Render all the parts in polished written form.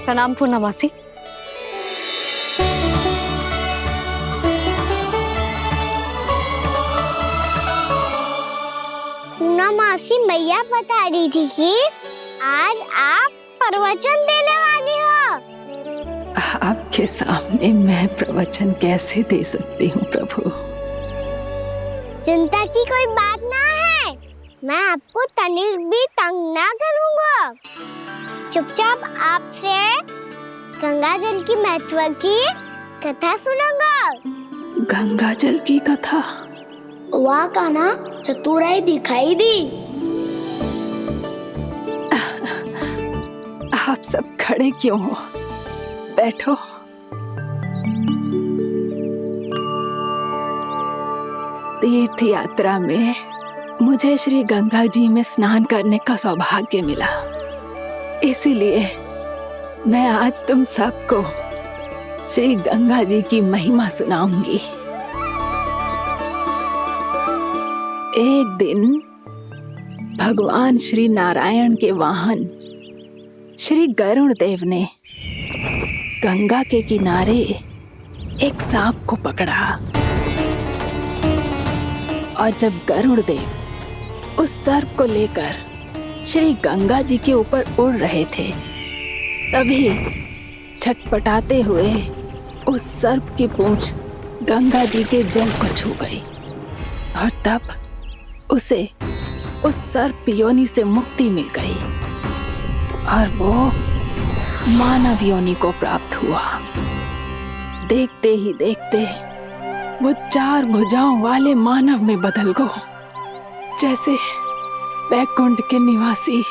प्रणाम पूर्णमासी। पूर्णमासी मैया बता रही थी कि आज आप प्रवचन देने वाली हो। आपके सामने मैं प्रवचन कैसे दे सकती हूँ प्रभु? चिंता की कोई बात ना है, मैं आपको तनिक भी तंग ना करूँगा। चुपचाप आपसे गंगा जल की महत्व की कथा सुनूंगा। गंगा जल की कथा? वहाँ का ना चतुराई दिखाई दी। आप सब खड़े क्यों हो? बैठो। तीर्थ यात्रा में मुझे श्री गंगा जी में स्नान करने का सौभाग्य मिला, इसीलिए मैं आज तुम सबको श्री गंगा जी की महिमा सुनाऊंगी। एक दिन भगवान श्री नारायण के वाहन श्री गरुड़ देव ने गंगा के किनारे एक सांप को पकड़ा, और जब गरुड़ देव उस सर्प को लेकर श्री गंगा जी के ऊपर उड़ रहे थे, तभी छटपटाते हुए उस सर्प की पूंछ गंगा जी के जल को छू गई, और तब उसे उस सर्प योनि से मुक्ति मिल गई और वो मानव योनि को प्राप्त हुआ। देखते ही देखते वो 4 भुजाओं वाले मानव में बदल गया, जैसे वैकुंठ के निवासी।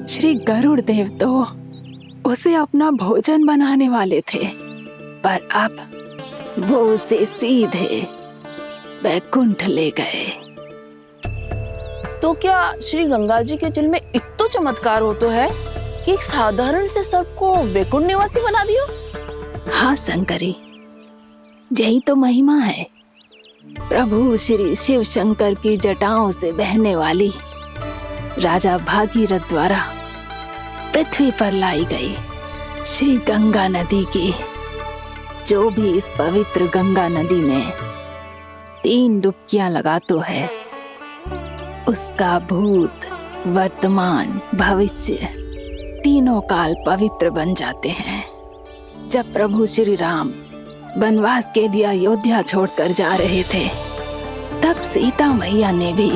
श्री गरुड़ देव तो उसे अपना भोजन बनाने वाले थे, पर अब वो उसे सीधे वैकुंठ ले गए। तो क्या श्री गंगा जी के जल में इतना चमत्कार हो तो है कि एक साधारण से सर्प को वैकुंठ निवासी बना दियो? हाँ शंकरी, यही तो महिमा है। प्रभु श्री शिव शंकर की जटाओं से बहने वाली राजा भागीरथ द्वारा पृथ्वी पर लाई गई श्री गंगा नदी की, जो भी इस पवित्र गंगा नदी में 3 डुबकियां लगातो है, उसका भूत, वर्तमान, भविष्य तीनों काल पवित्र बन जाते हैं। जब प्रभु श्री राम वनवास के लिए अयोध्या छोड़कर जा रहे थे, तब सीता मैया ने भी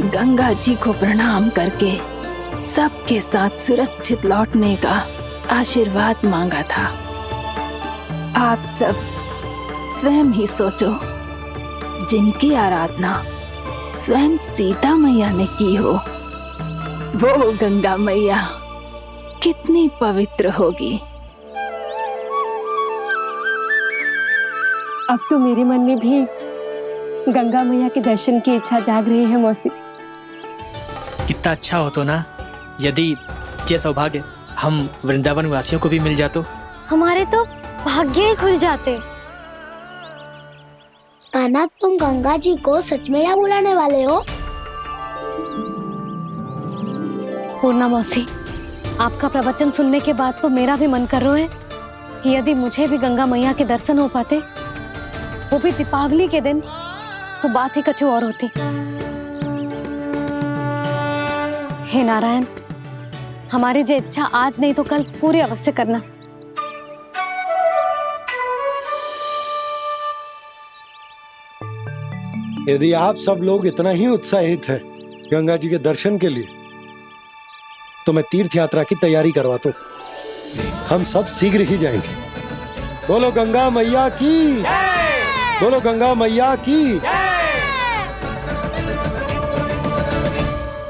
गंगा जी को प्रणाम करके सबके साथ सुरक्षित लौटने का आशीर्वाद मांगा था। आप सब स्वयं ही सोचो, जिनकी आराधना स्वयं सीता मैया ने की हो, वो गंगा मैया कितनी पवित्र होगी। अब तो मेरे मन में भी गंगा मैया के दर्शन की इच्छा जाग रही है मौसी। कितना अच्छा हो तो ना यदि ये सौभाग्य हम वृंदावन वासियों को भी मिल जातो। हमारे तो भाग्य ही खुल जाते। कान्हा, तुम गंगा जी को सच में यहाँ बुलाने वाले हो? पूर्णा मौसी, आपका प्रवचन सुनने के बाद तो मेरा भी मन कर रहा है कि यदि मुझे भी गंगा मैया के दर्शन हो पाते, वो भी दीपावली के दिन, तो बात ही कुछ और होती। हे नारायण, हमारी जो इच्छा आज नहीं तो कल पूरी अवश्य करना। यदि आप सब लोग इतना ही उत्साहित हैं गंगा जी के दर्शन के लिए, तो मैं तीर्थ यात्रा की तैयारी करवाता हूँ। हम सब शीघ्र ही जाएंगे। बोलो गंगा मैया की, बोलो गंगा मैया की।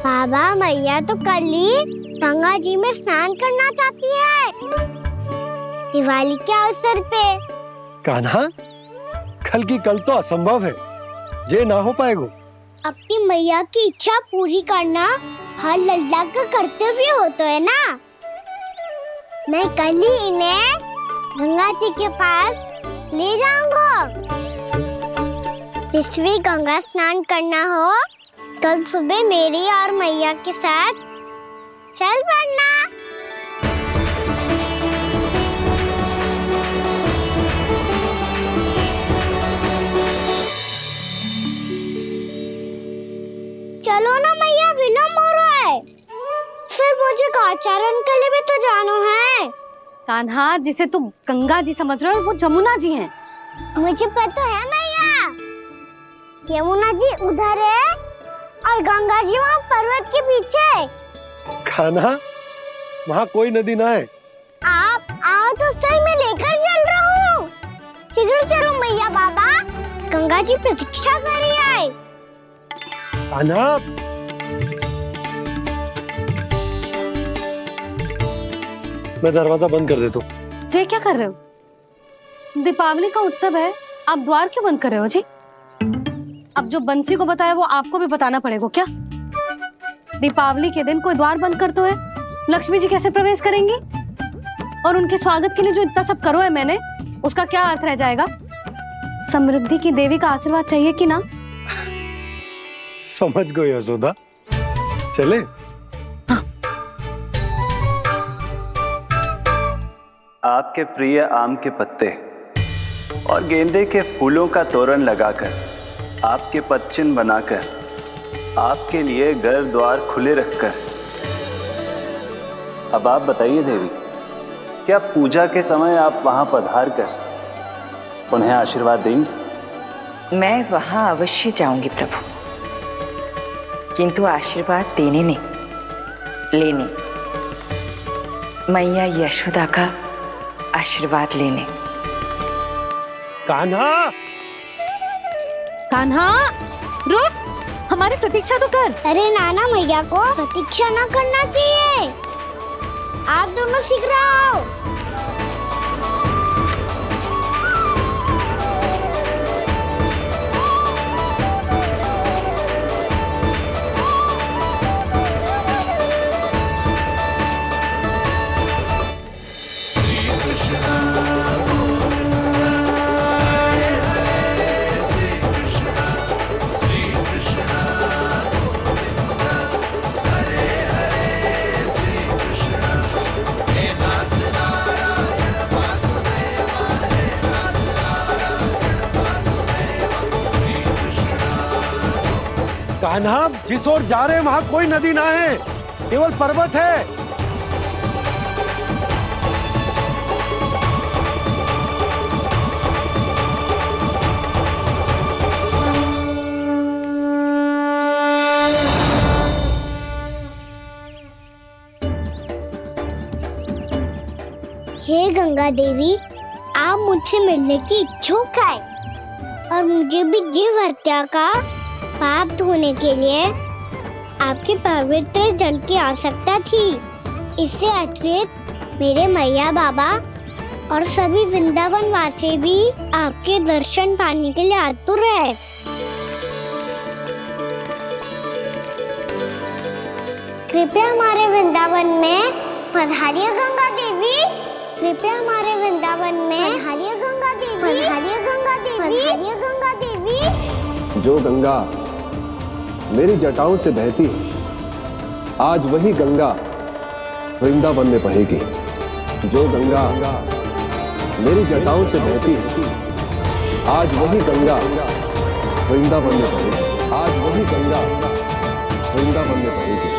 बाबा, मैया तो कल ही गंगा जी में स्नान करना चाहती है, दिवाली के अवसर पे। कान्हा, कल की कल तो असंभव है। जे ना हो पाएगो। अपनी मैया की इच्छा पूरी करना हर लल्ला का कर्तव्य होता है ना। मैं कल ही इन्हें गंगा जी के पास ले जाऊंगा। जिस भी गंगा स्नान करना हो कल सुबह मेरी और मैया के साथ चल पड़ना। चलो ना मैया, विलम्ब हो रहा है। फिर मुझे काचारण के लिए भी तो जाना है। कान्हा, जिसे तू गंगा जी समझ रहे हो वो जमुना जी हैं। मुझे पता है मैया, यमुना जी उधर है और गंगा जी वहाँ पर्वत के पीछे। कान्हा, वहाँ कोई नदी ना है। आप आओ तो सही, मैं लेकर चल रहा हूँ। शीघ्र चलो मैया बाबा, गंगा जी प्रतीक्षा कर रही है। कान्हा, मैं दरवाजा बंद कर देता हूँ। ये क्या कर रहे हो? दीपावली का उत्सव है, आप द्वार क्यों बंद कर रहे हो जी? अब जो बंसी को बताया वो आपको भी बताना पड़ेगा क्या? दीपावली के दिन कोई द्वार बंद कर तो है, लक्ष्मी जी कैसे प्रवेश करेंगी? और उनके स्वागत के लिए जो इतना सब करो है मैंने, उसका क्या अर्थ रह जाएगा? समृद्धि की देवी का आशीर्वाद चाहिए कि ना? समझ गई यशोदा, चले। आपके प्रिय आम के पत्ते और गेंदे के फूलों का तोरण लगाकर, आपके पदचिन्ह बनाकर, आपके लिए घर द्वार खुले रखकर, अब आप बताइए देवी, क्या पूजा के समय आप वहां पधार कर उन्हें आशीर्वाद देंगी? मैं वहां अवश्य जाऊंगी प्रभु, किंतु आशीर्वाद देने नहीं, लेने, मैया यशोदा का आशीर्वाद लेने। कान्हा, कान्हा, रुक, हमारी प्रतीक्षा तो कर। अरे नाना, मैया को प्रतीक्षा न करना चाहिए। आप दोनों शीघ्र आओ। कान्हा, जिस ओर जा रहे हैं वहाँ कोई नदी ना है, केवल पर्वत है। हे गंगा देवी, आप मुझसे मिलने की इच्छुक है और मुझे भी जीव हत्या का पाप धोने के लिए आपके पवित्र जल की आवश्यकता थी। इससे अतिरिक्त मेरे मैया बाबा और सभी वृंदावन वासी भी आपके दर्शन पाने के लिए आतुर है। कृपया हमारे वृंदावन में पधारिए गंगा देवी। कृपया हमारे वृंदावन में पधारिए गंगा देवी। पधारिए गंगा देवी। पधारिए गंगा देवी। जो गंगा मेरी जटाओं से बहती है, आज वही गंगा वृंदावन में बहेगी। जो गंगा मेरी जटाओं से बहती है, आज वही गंगा वृंदावन में बहेगी। आज वही गंगा वृंदावन में बहेगी।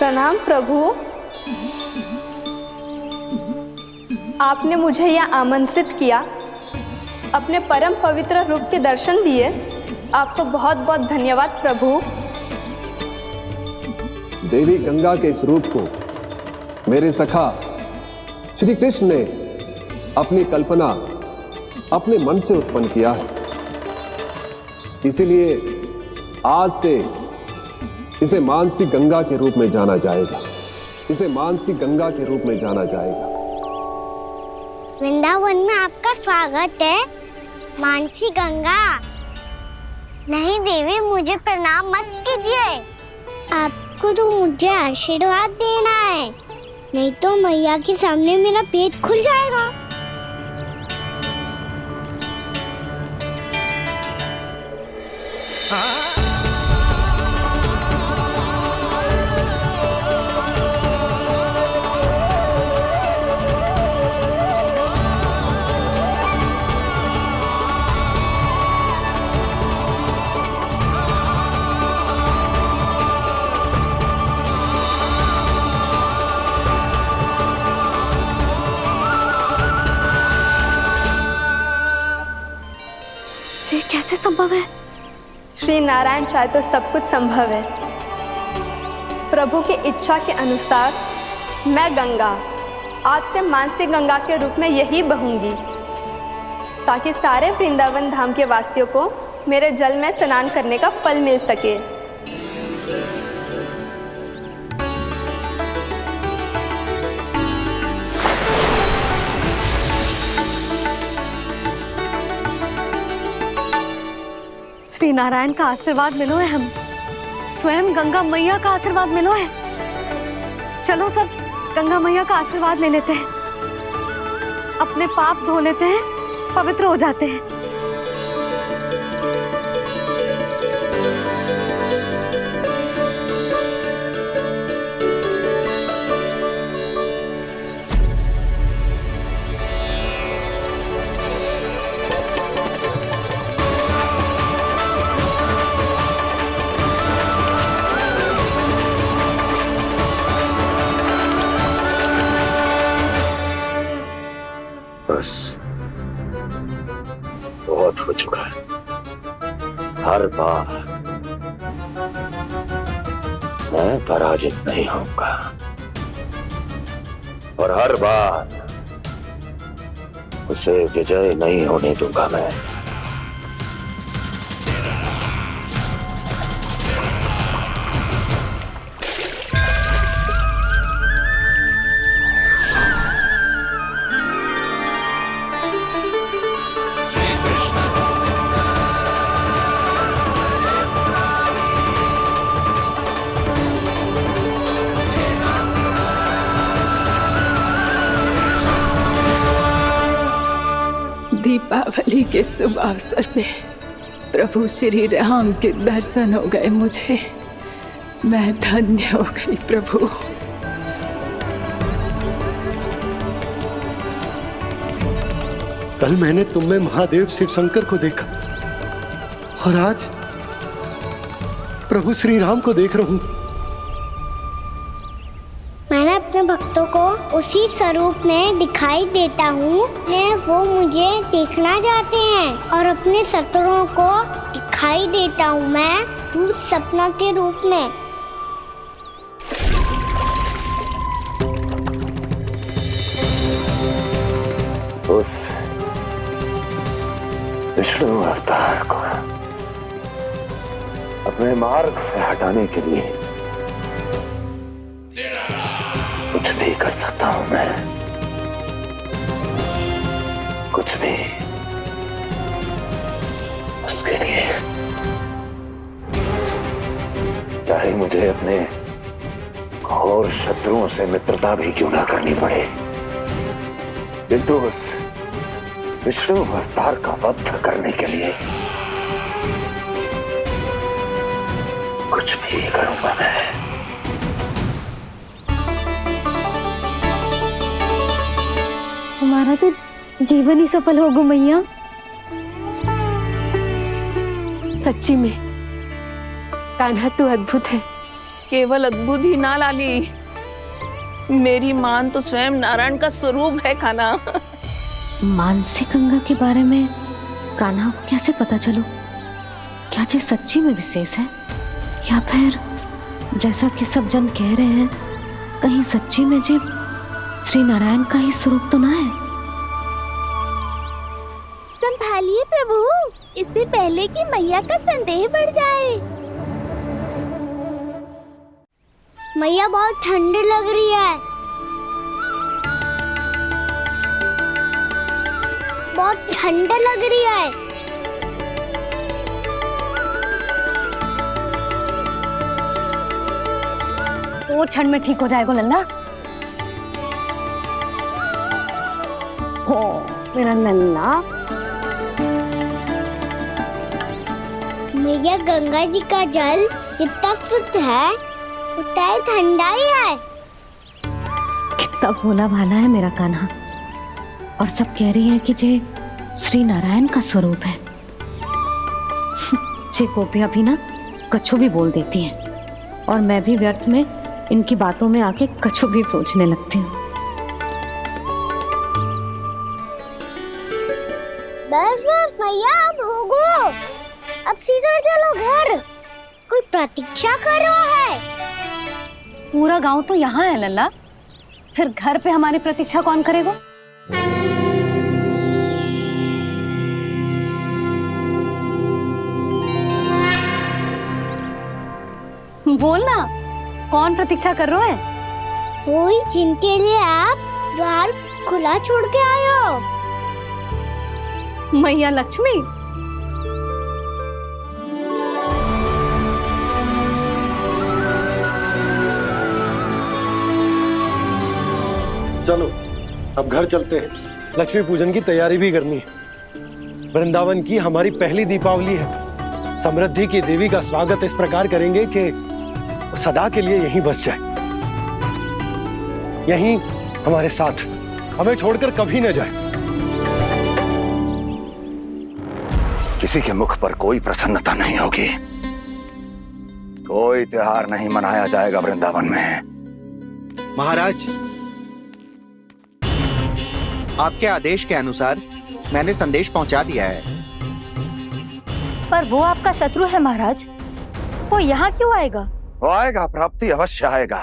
प्रणाम प्रभु। आपने मुझे यहाँ आमंत्रित किया, अपने परम पवित्र रूप के दर्शन दिए। आपको बहुत बहुत धन्यवाद प्रभु। देवी गंगा के इस रूप को मेरे सखा श्री कृष्ण ने अपनी कल्पना अपने मन से उत्पन्न किया है। इसीलिए आज से इसे मानसी गंगा के रूप में जाना जाएगा। इसे मानसी गंगा के रूप में जाना जाएगा। वृंदावन में आपका स्वागत है मानसी गंगा। नहीं देवी, मुझे प्रणाम मत कीजिए। आपको तो मुझे आशीर्वाद देना है, नहीं तो मैया के सामने मेरा पेट खुल जाएगा। ये कैसे संभव है? श्री नारायण चाहे तो सब कुछ संभव है। प्रभु की इच्छा के अनुसार मैं गंगा आज से मानसी गंगा के रूप में यही बहूंगी, ताकि सारे वृंदावन धाम के वासियों को मेरे जल में स्नान करने का फल मिल सके। श्री नारायण का आशीर्वाद मिलो है, हम स्वयं गंगा मैया का आशीर्वाद मिलो है। चलो सब गंगा मैया का आशीर्वाद ले लेते हैं, अपने पाप धो लेते हैं, पवित्र हो जाते हैं। बस बहुत हो चुका है। हर बार मैं पराजित नहीं होऊंगा और हर बार उसे विजय नहीं होने दूंगा मैं। दीपावली के शुभ अवसर में प्रभु श्री राम के दर्शन हो गए मुझे। मैं धन्य हो गई प्रभु। कल मैंने तुम में महादेव शिव शंकर को देखा और आज प्रभु श्री राम को देख रहा हूं। मैंने अपने भक्तों को उसी स्वरूप में दिखाई देता हूँ, वो मुझे देखना चाहते हैं और अपने शत्रुओं को दिखाई देता हूँ मैं भूत सपना के रूप में। उस विष्णु अवतार को अपने मार्ग से हटाने के लिए कुछ भी कर सकता हूं मैं, कुछ भी उसके लिए, चाहे मुझे अपने घोर शत्रुओं से मित्रता भी क्यों ना करनी पड़े, किंतु उस विष्णु अवतार का वध करने के लिए कुछ भी करूंगा मैं। हमारा तो जीवन ही सफल होगा मैया। सच्ची में कान्हा तू अद्भुत है। केवल अद्भुत ही ना लाली, मेरी मान तो स्वयं नारायण का स्वरूप है कान्हा। मानसी गंगा के बारे में कान्हा को कैसे पता चलो? क्या ये सच्ची में विशेष है, या फिर जैसा कि सब जन कह रहे हैं, कहीं सच्ची में जी श्री नारायण का ही स्वरूप तो ना है? संभालिए प्रभु, इससे पहले कि मैया का संदेह बढ़ जाए। मैया बहुत ठंडी लग रही है, बहुत ठंडा लग रही है। वो क्षण में ठीक हो जाएगा लल्ला। हो मेरा लल्ला। मैया गंगा जी का जल जितना शुद्ध है उतना ही ठंडा ही है। कितना भोला भाला है मेरा कान्हा। और सब कह रही हैं कि जे श्री नारायण का स्वरूप है। जे गोपियां भी ना कछु भी बोल देती हैं, और मैं भी व्यर्थ में इनकी बातों में आके कछु भी सोचने लगती हूँ। बस बस मैया, अब होगो, अब सीधा चलो घर। कोई प्रतीक्षा कर रहा है। पूरा गांव तो यहाँ है लल्ला, फिर घर पे हमारी प्रतीक्षा कौन करेगा? बोलना, कौन प्रतीक्षा कर रहे हैं? वही जिनके लिए आप द्वार खुला छोड़ के आए हो। मैया लक्ष्मी। चलो अब घर चलते हैं, लक्ष्मी पूजन की तैयारी भी करनी है। वृंदावन की हमारी पहली दीपावली है। समृद्धि की देवी का स्वागत इस प्रकार करेंगे कि सदा के लिए यहीं बस जाए, यहीं हमारे साथ, हमें छोड़कर कभी न जाए। किसी के मुख पर कोई प्रसन्नता नहीं होगी, कोई त्योहार नहीं मनाया जाएगा वृंदावन में। महाराज, आपके आदेश के अनुसार मैंने संदेश पहुंचा दिया है। पर वो आपका शत्रु है महाराज, वो यहाँ क्यों आएगा? वो आएगा, प्राप्ति अवश्य आएगा।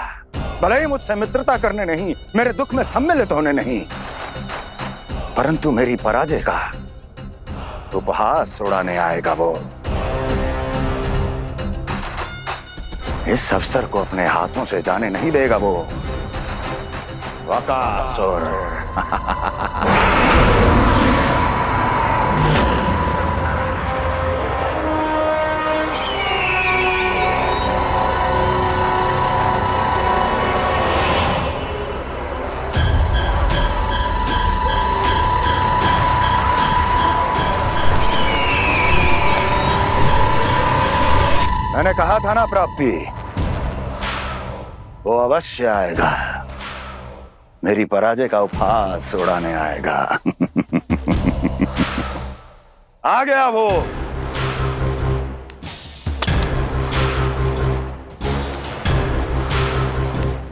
भले ही मुझसे मित्रता करने नहीं, मेरे दुख में सम्मिलित होने नहीं, परंतु मेरी पराजय का उपहास उड़ाने आएगा वो। इस अवसर को अपने हाथों से जाने नहीं देगा वो। वकासुर। मैंने कहा था ना प्राप्ति, वो अवश्य आएगा, मेरी पराजय का उपहास उड़ाने आएगा। आ गया वो।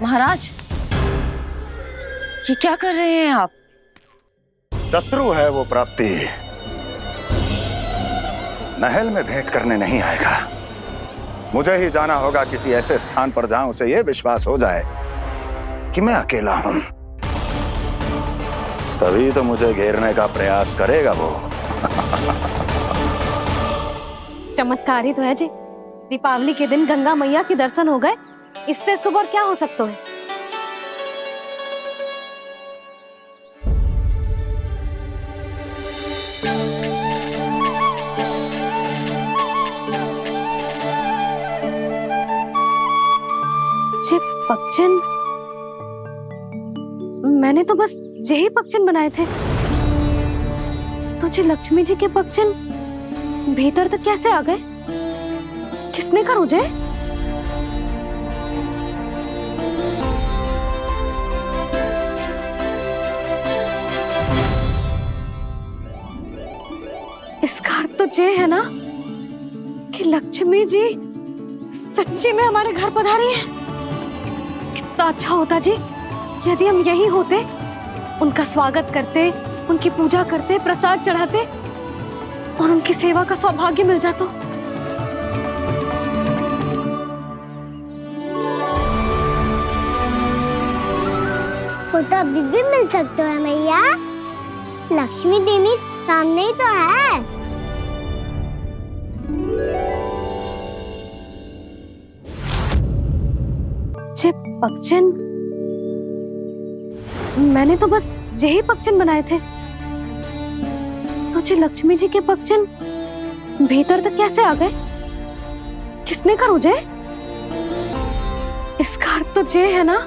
महाराज, ये क्या कर रहे हैं आप? शत्रु है वो प्राप्ति, महल में भेंट करने नहीं आएगा। मुझे ही जाना होगा किसी ऐसे स्थान पर जहां उसे यह विश्वास हो जाए कि मैं अकेला हूं, तभी तो मुझे घेरने का प्रयास करेगा वो। चमत्कार ही तो है जी, दीपावली के दिन गंगा मैया के दर्शन हो गए, इससे शुभ और क्या हो सकता है? पक्षन, मैंने तो बस यही पक्षन बनाए थे, तो जी लक्ष्मी जी के पक्षन भीतर तक कैसे आ गए? किसने कर मुझे? इसका अर्थ तो ये है ना कि लक्ष्मी जी सच्ची में हमारे घर पधारी है। कितना अच्छा होता जी यदि हम यहीं होते, उनका स्वागत करते, उनकी पूजा करते, प्रसाद चढ़ाते और उनकी सेवा का सौभाग्य मिल जाता। वो तो अभी भी मिल सकते हैं मैया। लक्ष्मी देवी सामने ही तो है। जे पगचन, मैंने तो बस यही पगचन बनाए थे, तो जे लक्ष्मी जी के पगचन भीतर तक कैसे आ गए? किसने करो जे? इसका अर्थ तो जे है ना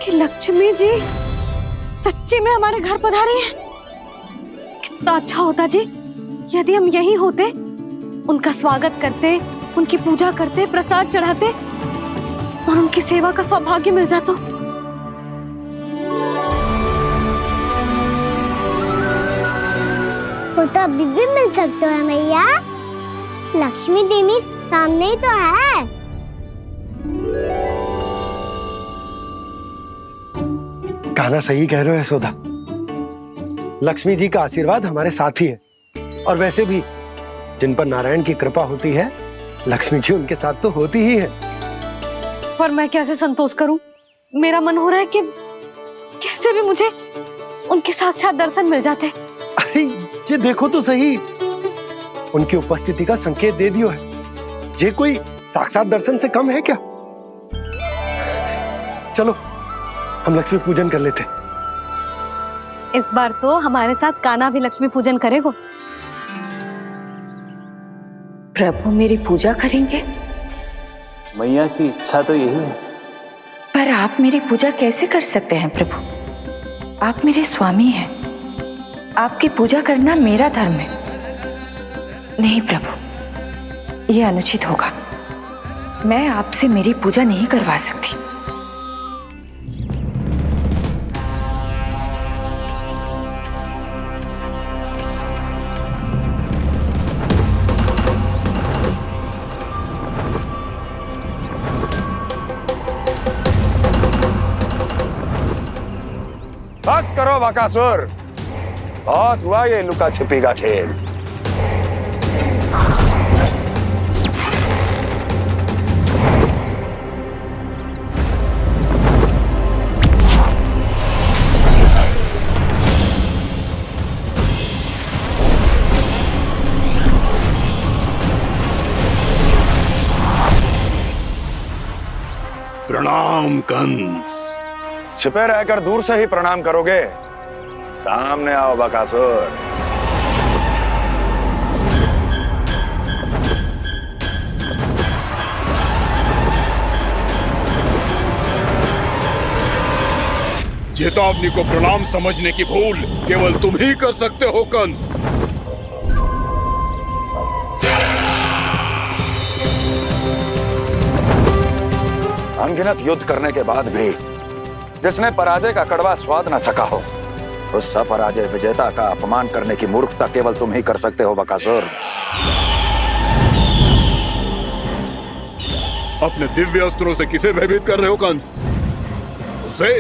कि लक्ष्मी जी सच्ची में हमारे घर पधारी हैं। कितना अच्छा होता जी यदि हम यहीं होते, उनका स्वागत करते, उनकी पूजा करते, प्रसाद चढ़ाते और उनकी सेवा का सौभाग्य मिल जाता। वो तो अभी भी मिल सकते हैं मैया। लक्ष्मी देवी सामने ही तो है। कहना सही कह रहे हो यशोदा। लक्ष्मी जी का आशीर्वाद हमारे साथ ही है, और वैसे भी जिन पर नारायण की कृपा होती है, लक्ष्मी जी उनके साथ तो होती ही है। पर मैं कैसे संतोष करूं? मेरा मन हो रहा है कि कैसे भी मुझे उनके साक्षात दर्शन मिल जाते। अरे ये देखो तो सही, उनकी उपस्थिति का संकेत दे दियो है। ये कोई साक्षात दर्शन से कम है क्या? चलो हम लक्ष्मी पूजन कर लेते। इस बार तो हमारे साथ कान्हा भी लक्ष्मी पूजन करेगा। प्रभु मेरी पूजा करेंगे? मैया की इच्छा तो यही है। पर आप मेरी पूजा कैसे कर सकते हैं प्रभु? आप मेरे स्वामी हैं। आपकी पूजा करना मेरा धर्म है। नहीं प्रभु, यह अनुचित होगा। मैं आपसे मेरी पूजा नहीं करवा सकती। बस करो बकासुर, बहुत हुआ ये लुका छिपी का खेल। प्रणाम कंस। छिपे रहकर दूर से ही प्रणाम करोगे? सामने आओ बकासुर। चेतावनी को प्रणाम समझने की भूल केवल तुम ही कर सकते हो कंस। अनगिनत युद्ध करने के बाद भी जिसने पराजय का कड़वा स्वाद न चखा हो, उस अपराजय विजेता का अपमान करने की मूर्खता केवल तुम ही कर सकते हो बकासुर। अपने दिव्य अस्त्रों से किसे भयभीत कर रहे हो कंस? उसे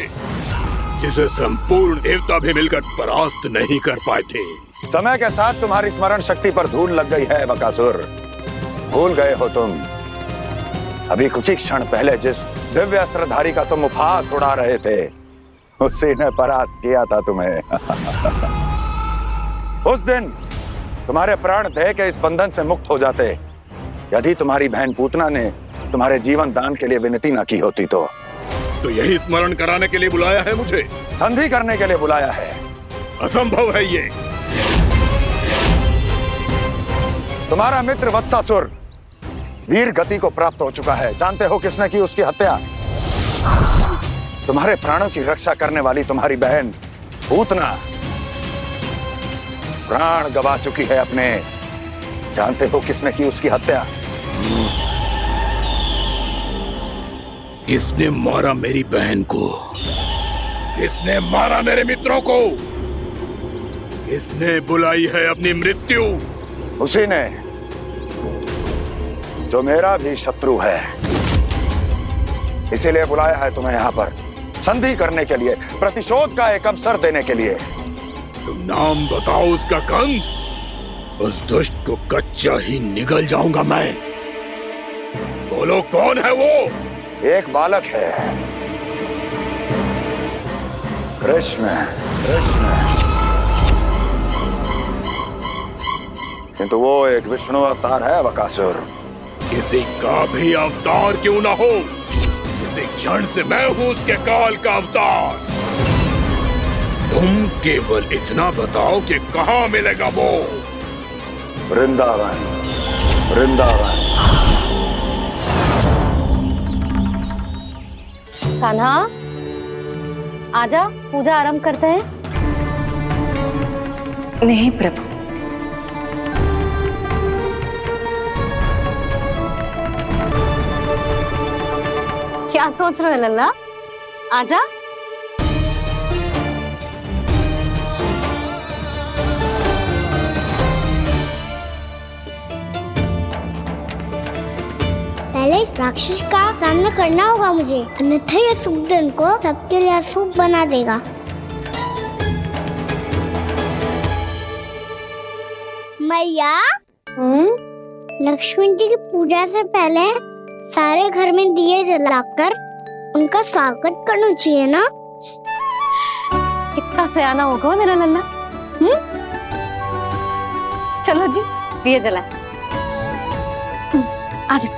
जिसे संपूर्ण देवता भी मिलकर परास्त नहीं कर पाए थे। समय के साथ तुम्हारी स्मरण शक्ति पर धूल लग गई है बकासुर। भूल गए हो तुम अभी कुछ ही क्षण पहले जिस दिव्य अस्त्रधारी का तुम उपहास उड़ा रहे थे, उसी ने परास्त किया था तुम्हें। उस दिन तुम्हारे प्राण देह के इस बंधन से मुक्त हो जाते यदि तुम्हारी बहन पूतना ने तुम्हारे जीवन दान के लिए विनती न की होती तो यही स्मरण कराने के लिए बुलाया है मुझे? संधि करने के लिए बुलाया है। असंभव है ये। तुम्हारा मित्र वत्सासुर वीर गति को प्राप्त हो चुका है। जानते हो किसने की उसकी हत्या? तुम्हारे प्राणों की रक्षा करने वाली तुम्हारी बहन पूतना प्राण गवा चुकी है अपने। जानते हो किसने की उसकी हत्या? किसने मारा मेरी बहन को? किसने मारा मेरे मित्रों को? किसने बुलाई है अपनी मृत्यु? उसी ने जो मेरा भी शत्रु है। इसीलिए बुलाया है तुम्हें यहाँ पर, संधि करने के लिए, प्रतिशोध का एक अवसर देने के लिए। तुम नाम बताओ उसका कंस, उस दुष्ट को कच्चा ही निगल जाऊंगा मैं। बोलो कौन है वो? एक बालक है, कृष्ण। किंतु वो एक विष्णु अवतार है बकासुर। किसी का भी अवतार क्यों ना हो, इसी क्षण से मैं हूं उसके काल का अवतार। तुम केवल इतना बताओ कि कहां मिलेगा वो? वृंदावन। कान्हा, आजा, पूजा आरंभ करते हैं। नहीं प्रभु, क्या सोच रहे हो लल्ला? आजा। पहले इस राक्षस का सामना करना होगा मुझे, अन्यथा ये शुभ दिन को सबके लिए अशुभ बना देगा। मैया, लक्ष्मी जी की पूजा से पहले सारे घर में दिए जलाकर उनका स्वागत करना चाहिए ना? कितना सयाना होगा मेरा लल्ला। चलो जी, दिए जलाए। आजा।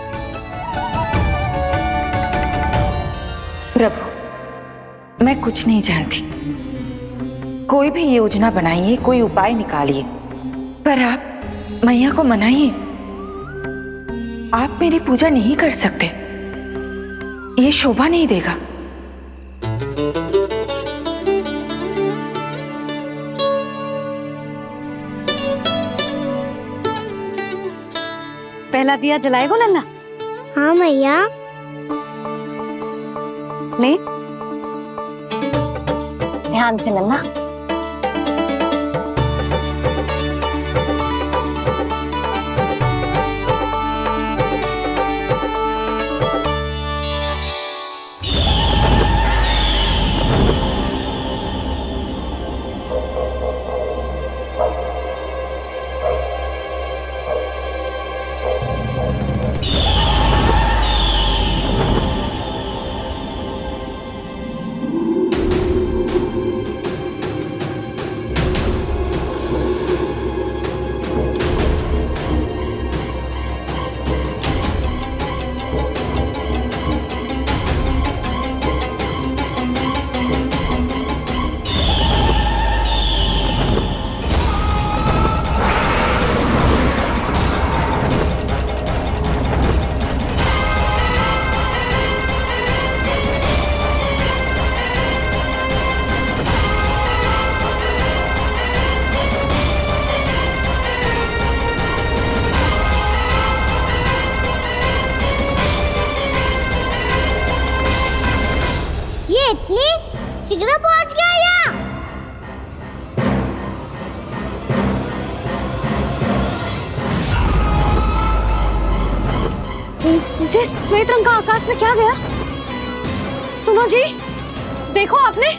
प्रभु, मैं कुछ नहीं जानती। कोई भी योजना बनाइए, कोई उपाय निकालिए, पर आप मैया को मनाइए। आप मेरी पूजा नहीं कर सकते, ये शोभा नहीं देगा। पहला दिया जलाएगो लल्ला? हाँ मैया। ले, ध्यान से लल्ला। शीघ्र पहुंच गया यहाँ। जे श्वेत रंग का आकाश में क्या गया? सुनो जी, देखो आपने,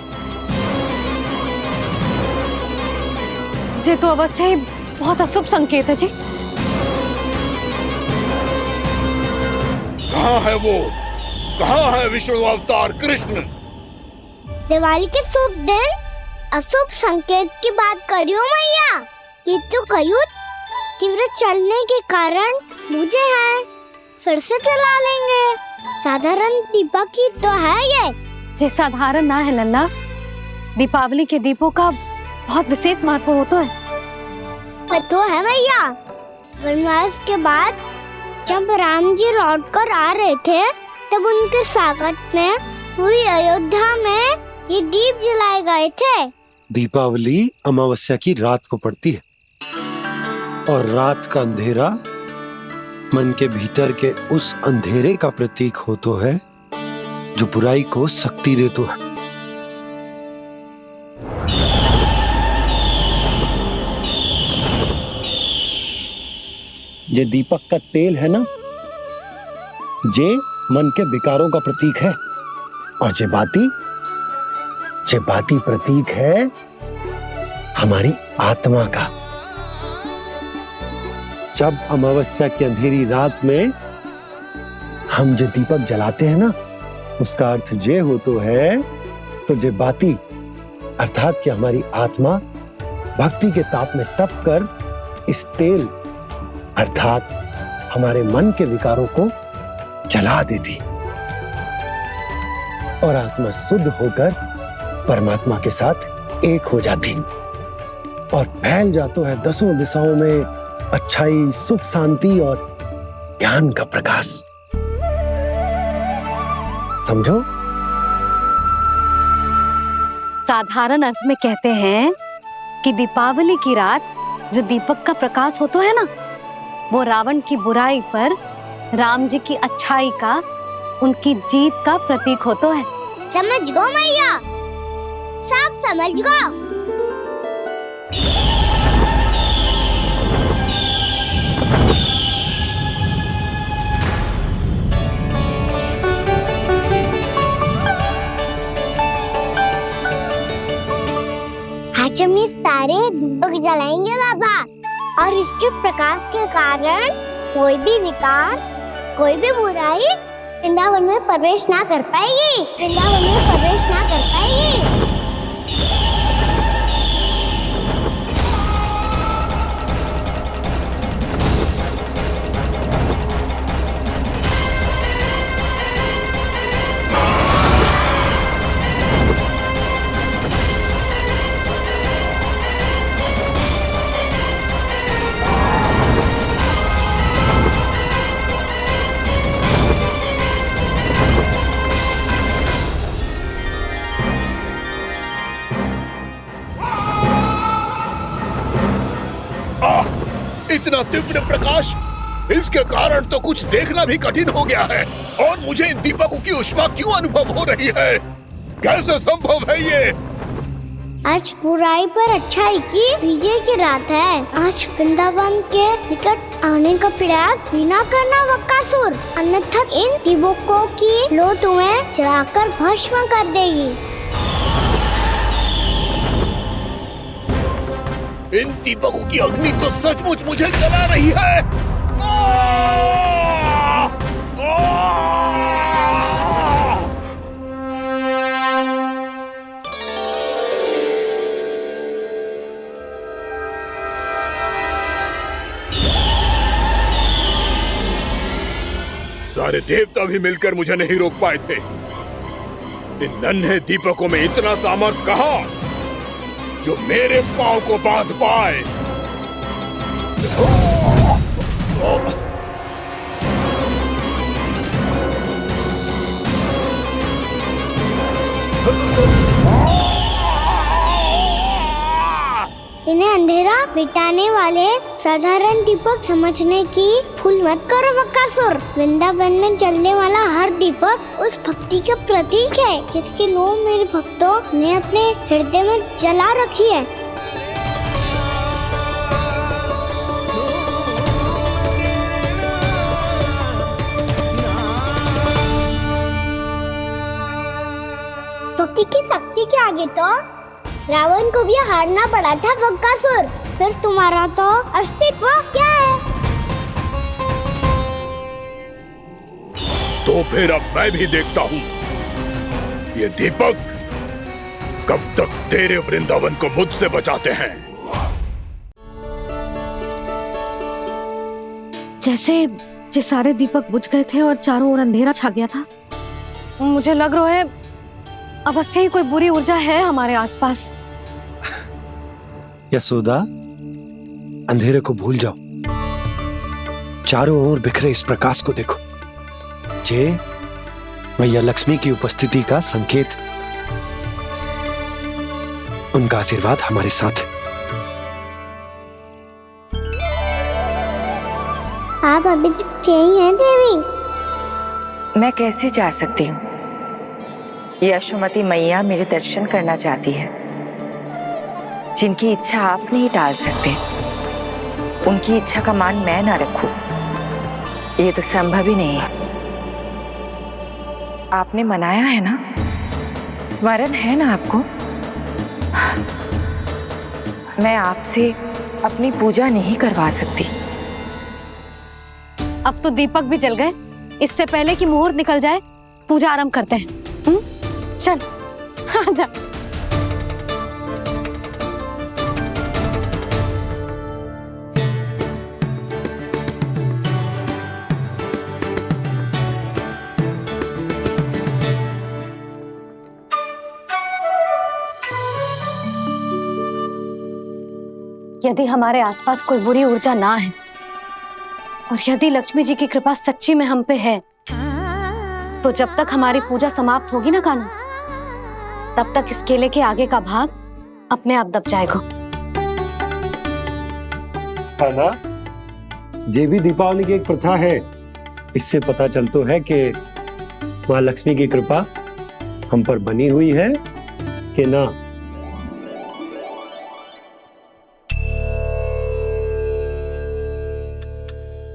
जे तो अवश्य ही बहुत अशुभ संकेत है जी। कहाँ है वो? कहाँ है विष्णु अवतार कृष्ण? दिवाली के शुभ दिन अशुभ संकेत की बात करियो मैया। ये तो कयूत तीव्र चलने के कारण मुझे है, फिर से चला लेंगे। साधारण दीपक ही तो है ये साधारण ना है लल्ला, दीपावली के दीपों का बहुत विशेष महत्व होता है। तो है मैया, वनवास के बाद जब राम जी लौट कर आ रहे थे तब उनके स्वागत में पूरी अयोध्या में ये दीप जलाए गए थे। दीपावली अमावस्या की रात को पड़ती है और रात का अंधेरा मन के भीतर के उस अंधेरे का प्रतीक होता है जो बुराई को शक्ति देता है। ये दीपक का तेल है ना, जे मन के विकारों का प्रतीक है और जे बाती प्रतीक है हमारी आत्मा का। जब अमावस्या की अंधेरी रात में हम जो दीपक जलाते हैं ना, उसका अर्थ जे हो तो है, तो जे बाती अर्थात कि हमारी आत्मा भक्ति के ताप में तप कर इस तेल अर्थात हमारे मन के विकारों को जला देती और आत्मा शुद्ध होकर परमात्मा के साथ एक हो जाती और फैल जाता है दसों दिशाओं में अच्छाई, सुख, शांति और ज्ञान का प्रकाश। समझो? साधारण अर्थ में कहते हैं कि दीपावली की रात जो दीपक का प्रकाश होता है ना, वो रावण की बुराई पर राम जी की अच्छाई का, उनकी जीत का प्रतीक होता है। समझ गो मैया, सब समझ गो। आज हम ये सारे दीपक जलाएंगे बाबा, और इसके प्रकाश के कारण कोई भी विकार, कोई भी बुराई वृंदावन में प्रवेश ना कर पाएगी, वृंदावन में प्रवेश ना कर पाएगी। इतना तीव्र प्रकाश, इसके कारण तो कुछ देखना भी कठिन हो गया है। और मुझे इन दीपकों की ऊष्मा क्यों अनुभव हो रही है? कैसे संभव है ये? आज बुराई पर अच्छाई की विजय की रात है। आज वृंदावन के निकट आने का प्रयास भी ना करना बकासुर, अन्यथा इन दीपकों की लो तुम्हें जलाकर भस्म कर देगी। इन दीपकों की अग्नि तो सचमुच मुझे जला रही है। सारे देवता भी मिलकर मुझे नहीं रोक पाए थे। इन नन्हे दीपकों में इतना सामर्थ्य कहां जो मेरे पांव को बांध पाए। इन्हें अंधेरा मिटाने वाले साधारण दीपक समझने की भूल मत करो बकासुर। वृंदावन में जलने वाला हर दीपक उस भक्ति का प्रतीक है जिसकी लो मेरे भक्तों ने अपने हृदय में जला रखी है। भक्ति की शक्ति के आगे तो रावण को भी हारना पड़ा था बकासुर। सिर्फ तुम्हारा तो अस्तित्व क्या है? तो फिर अब मैं भी देखता हूँ ये दीपक कब तक तेरे वृंदावन को मुझसे बचाते हैं। जैसे सारे दीपक बुझ गए थे और चारों ओर अंधेरा छा गया था, मुझे लग रहा है अवश्य ही कोई बुरी ऊर्जा है हमारे आसपास। यशोदा, अंधेरे को भूल जाओ, चारों ओर बिखरे इस प्रकाश को देखो। जे मैया लक्ष्मी की उपस्थिति का संकेत, उनका आशीर्वाद हमारे साथ। आप अभी तक यही हैं देवी? मैं कैसे जा सकती हूँ? यशोमती मैया मेरे दर्शन करना चाहती है। जिनकी इच्छा आप नहीं टाल सकते, उनकी इच्छा का मान मैं ना रखूं, ये तो संभव ही नहीं है। आपने मनाया है ना, स्मरण है ना आपको? मैं आपसे अपनी पूजा नहीं करवा सकती। अब तो दीपक भी जल गए। इससे पहले कि मुहूर्त निकल जाए, पूजा आरंभ करते हैं। चल आजा। यदि हमारे आसपास कोई बुरी ऊर्जा ना है और यदि लक्ष्मी जी की कृपा सच्ची में हम पे है, तो जब तक हमारी पूजा समाप्त होगी ना कान्हा, तब तक इस केले के आगे का भाग अपने आप दब जाएगा। कान्हा, ये भी दीपावली की एक प्रथा है। इससे पता चलता है कि माँ लक्ष्मी की कृपा हम पर बनी हुई है कि ना।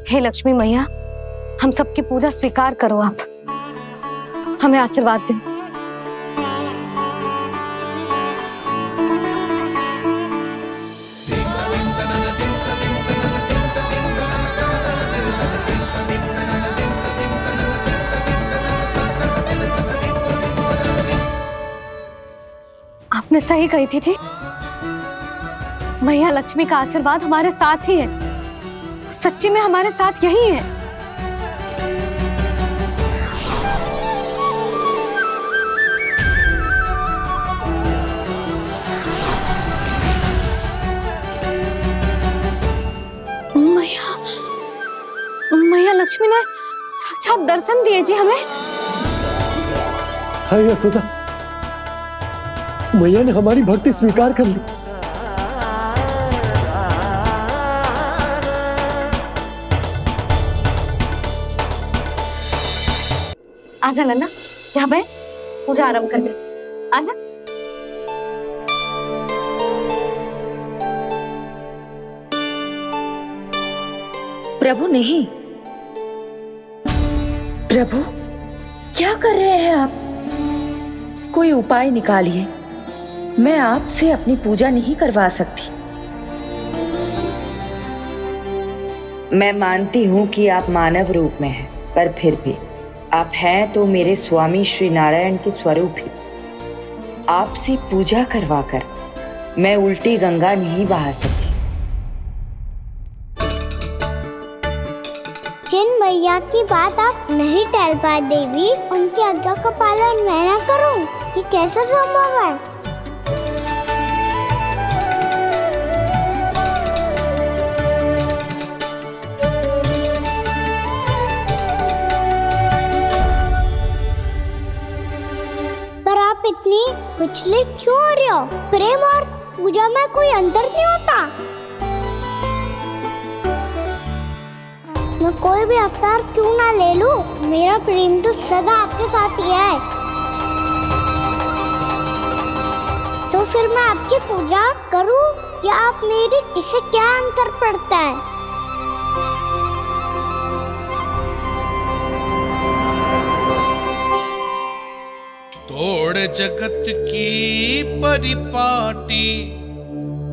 हे लक्ष्मी मैया, हम सबकी पूजा स्वीकार करो। आप हमें आशीर्वाद दो। आपने सही कही थी जी। मैया लक्ष्मी का आशीर्वाद हमारे साथ ही है। सच्ची में हमारे साथ यही है। मैया लक्ष्मी ने साक्षात दर्शन दिए जी हमें। हाय यशोदा, मैया ने हमारी भक्ति स्वीकार कर ली। आजा नन्ना, यहाँ बैठ, पूजा आरंभ कर दे। आजा। प्रभु नहीं, प्रभु क्या कर रहे हैं आप? कोई उपाय निकालिए। मैं आपसे अपनी पूजा नहीं करवा सकती। मैं मानती हूँ कि आप मानव रूप में हैं, पर फिर भी आप हैं तो मेरे स्वामी श्री नारायण के स्वरूप ही। आपसे पूजा करवाकर मैं उल्टी गंगा नहीं बहा सकती। जिन मैया की बात आप नहीं टाल पाए देवी, उनकी आज्ञा का पालन मैं ना करूं, ये कैसे संभव है? पर आप इतनी विचलित क्यों हो रहे हो? प्रेम और पूजा में कोई अंतर नहीं होता। मैं कोई भी अवतार क्यों ना ले लूं, मेरा प्रेम तो सदा आपके साथ ही है। तो फिर मैं आपकी पूजा करूं या आप मेरी, इससे क्या अंतर पड़ता है? तोड़ जगत की परिपाटी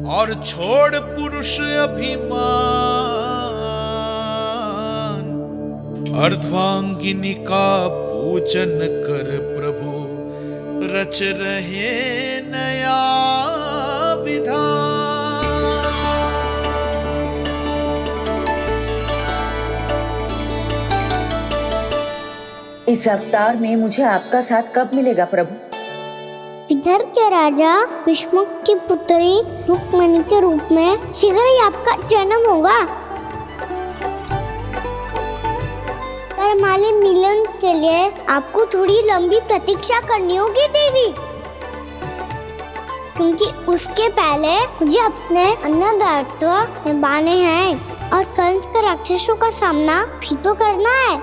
और छोड़ पुरुष अभिमान, अर्धांगिनी का पूजन कर प्रभु रच रहे नया विधान। इस अवतार में मुझे आपका साथ कब मिलेगा प्रभु? इधर के राजा भीष्मक की पुत्री रुक्मिणी के रूप में शीघ्र ही आपका जन्म होगा। हमारे मिलन के लिए आपको थोड़ी लंबी प्रतीक्षा करनी होगी देवी, क्योंकि उसके पहले मुझे अपने अन्य दायित्व निभाने हैं और कंस के राक्षसों का सामना भी तो करना है।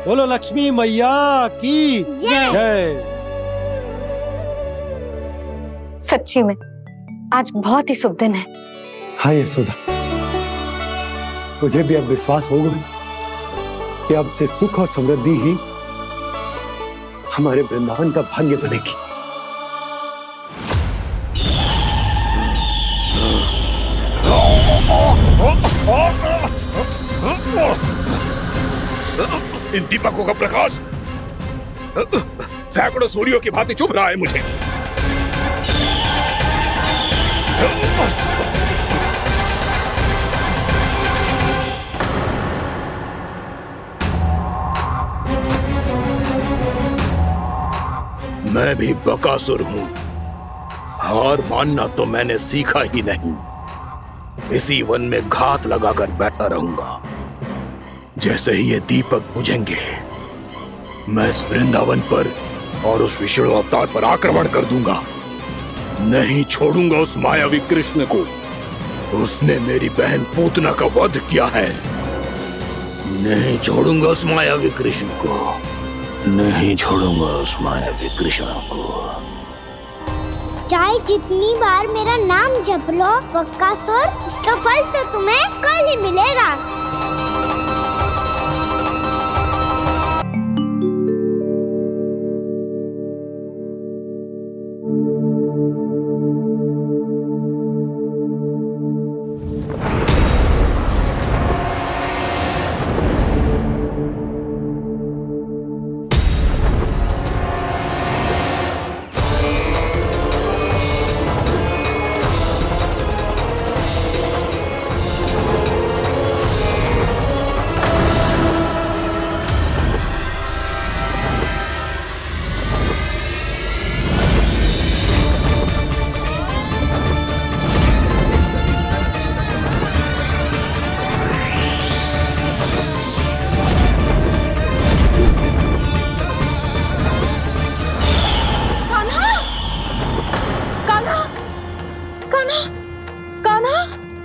बोलो लक्ष्मी मैया की जय। जय। सच्ची में आज बहुत ही शुभ दिन है। हाँ यशोदा, मुझे भी अब विश्वास हो गया कि अब से सुख और समृद्धि ही हमारे वृंदावन का भाग्य बनेगी। इन दीपकों का प्रकाश सैकड़ों सूर्यों की भांति चुभ रहा है मुझे। मैं भी बकासुर हूं, हार मानना तो मैंने सीखा ही नहीं। इसी वन में घात लगाकर बैठा रहूंगा। जैसे ही ये दीपक बुझेंगे, मैं इस वृंदावन पर और उस विष्णु अवतार पर आक्रमण कर दूंगा। नहीं छोड़ूंगा उस मायावी कृष्ण को। उसने मेरी बहन पूतना का वध किया है। नहीं छोड़ूंगा उस मायावी कृष्ण को। नहीं छोड़ूंगा उस मायावी कृष्ण को। चाहे जितनी बार मेरा नाम जप लो बकासुर, इसका फल तो तुम्हें कल ही मिलेगा।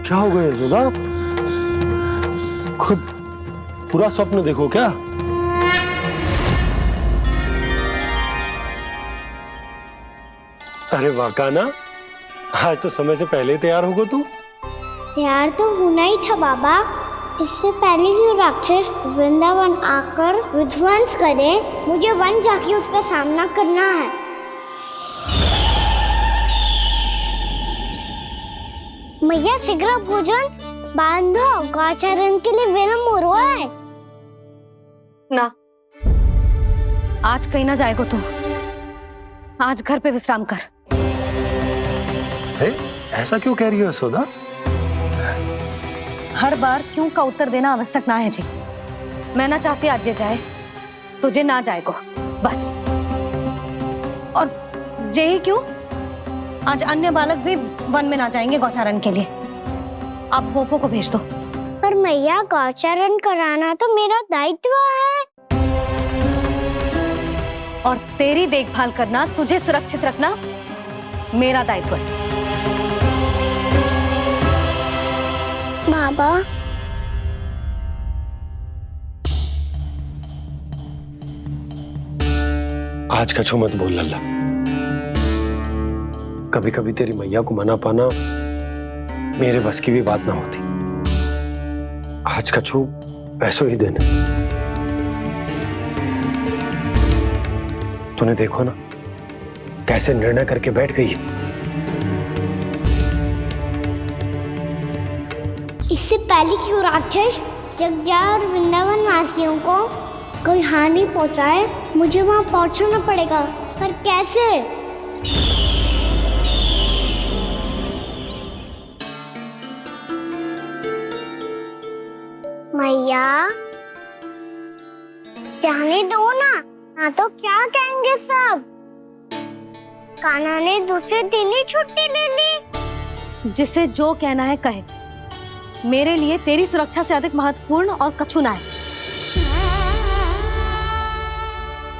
क्या हो गया यशोदा? खुद पूरा स्वप्न देखो क्या? अरे वाह कान्हा, आज तो समय से पहले तैयार होगा तू। तैयार तो होना ही था बाबा। इससे पहले कि राक्षस वृंदावन आकर विध्वंस करे, मुझे वन जाके उसका सामना करना है। मैया शीघ्र भोजन बांधो, गौचरण के लिए विलंब हो रहा है। ना, आज कहीं ना जाएगो तुम। आज घर पे विश्राम कर। ऐसा क्यों कह रही हो यशोदा? हर बार क्यों का उत्तर देना आवश्यक ना है जी। मैं ना चाहती आज ये जाए, तुझे ना जाएगो बस। और जे ही क्यों, आज अन्य बालक भी वन में ना जाएंगे गौचारण के लिए। आप गोपो को भेज दो। पर मैया गौचारण कराना तो मेरा दायित्व है। और तेरी देखभाल करना, तुझे सुरक्षित रखना मेरा दायित्व है। बाबा, आज कछु मत बोल लल्ला। कभी कभी तेरी मैया को मना पाना मेरे बस की भी बात ना होती। आज कछु पैसों ही दिन। तूने देखो ना कैसे निर्णय करके बैठ गई है। इससे पहले कि वो राक्षस जगजा और वृंदावन वासियों को कोई हानि पहुंचाए, मुझे वहां पहुंचना पड़ेगा। पर कैसे? मैया, जाने दो ना तो क्या कहेंगे सब। कान्हा ने दूसरे दिन ही छुट्टी ले ली। जिसे जो कहना है कहे। मेरे लिए तेरी सुरक्षा से अधिक महत्वपूर्ण और कछु ना है।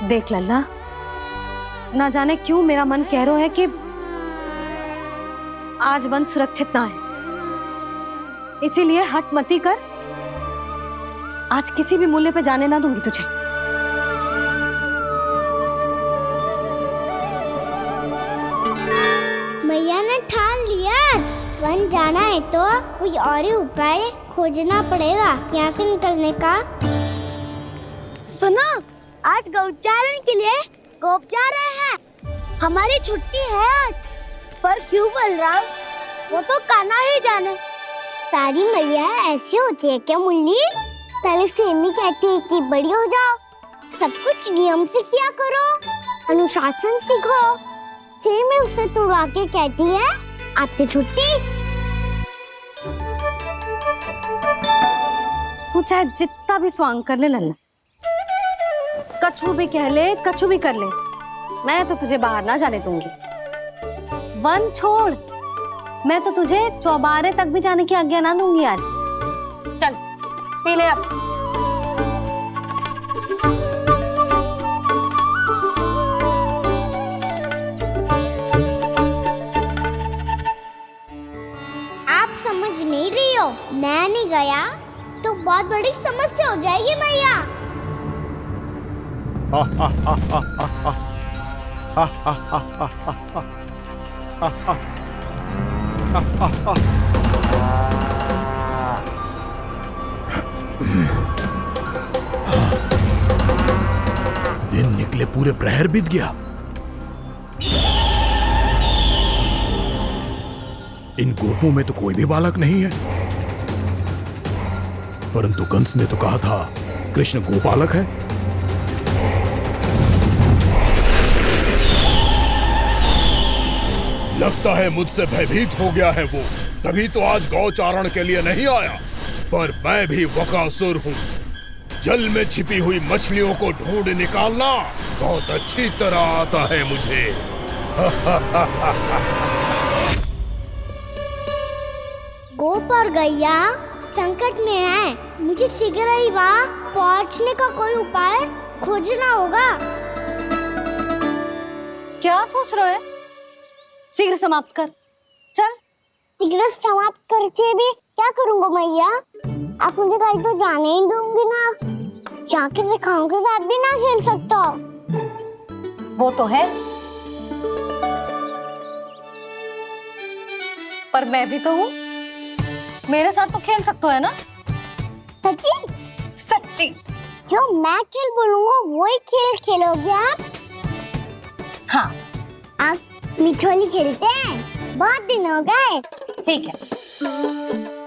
देख लल्ला, ना जाने क्यों मेरा मन कह रहा है कि आज वन सुरक्षित ना है। इसीलिए हट मती कर। आज किसी भी मूल्य पे जाने ना दूंगी तुझे। मैया ने ठान लिया। वन जाना है तो कोई और ही उपाय खोजना पड़ेगा यहाँ से निकलने का। सुनो, आज गौचारण के लिए गोप जा रहे हैं। हमारी छुट्टी है आज। पर क्यों बलराम? वो तो कान्हा ही जाने। सारी मैया ऐसी होती है क्या मुन्नी? पहले सेमी कहती है कि बड़ी हो जाओ, सब कुछ नियम से किया करो, अनुशासन सीखो। सेमी उसे तुड़वा के कहती है आपकी छुट्टी। तू चाहे जितना भी स्वांग कर ले लल्ला, कछु भी कह ले, कछु भी कर ले, मैं तो तुझे बाहर ना जाने दूंगी। वन छोड़, मैं तो तुझे चौबारे तक भी जाने की आज्ञा ना दूंगी आज। चल पी ले अब। आप समझ नहीं रही हो, मैं नहीं गया तो बहुत बड़ी समस्या हो जाएगी मैया। दिन निकले पूरे प्रहर बीत गया। इन गोपों में तो कोई भी बालक नहीं है, परंतु कंस ने तो कहा था कृष्ण गोपालक है। लगता है मुझसे भयभीत हो गया है वो, तभी तो आज गौचारण के लिए नहीं आया। पर मैं भी बकासुर हूँ, जल में छिपी हुई मछलियों को ढूंढ निकालना बहुत अच्छी तरह आता है मुझे। गोप और गैया संकट में है, मुझे शीघ्र ही वहाँ पहुँचने का कोई उपाय खोजना होगा। क्या सोच रहे हो? शीघ्र समाप्त कर, चल। शीघ्र समाप्त करके भी क्या करूँगा मैया? आप मुझे कहीं तो जाने ही दूंगी ना, जाके सिखाओं के साथ भी ना खेल सकता। वो तो है, पर मैं भी तो हूँ, मेरे साथ तो खेल सकते हो है ना? सच्ची? सच्ची। जो मैं खेल बोलूँगा वही खेल खेलोगे आप? हाँ। आप मिठोली खेलते हैं? बहुत दिन हो गए। ठीक है,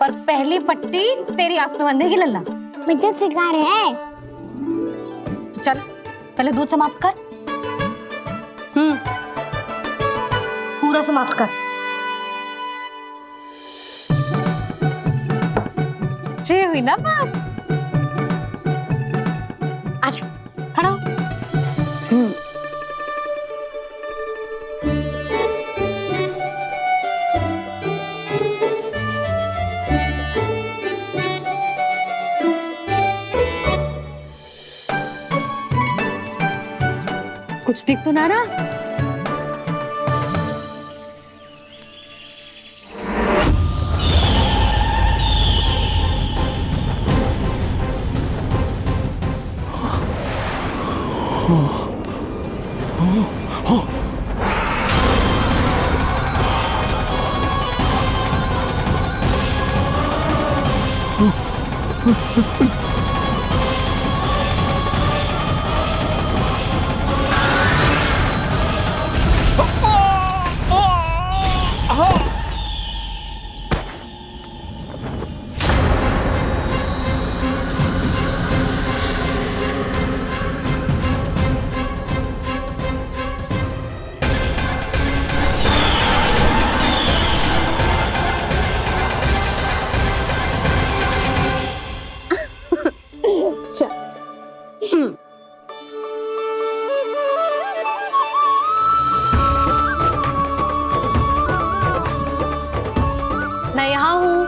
पर पहली पट्टी तेरी आंख में बंधेगी लल्ला। मुझे शिकार है। चल पहले दूध समाप्त कर। पूरा समाप्त कर। ये हुई ना बात। आजा, खड़ा हो। कुछ दिख तो ना रहा? मैं यहाँ हूँ।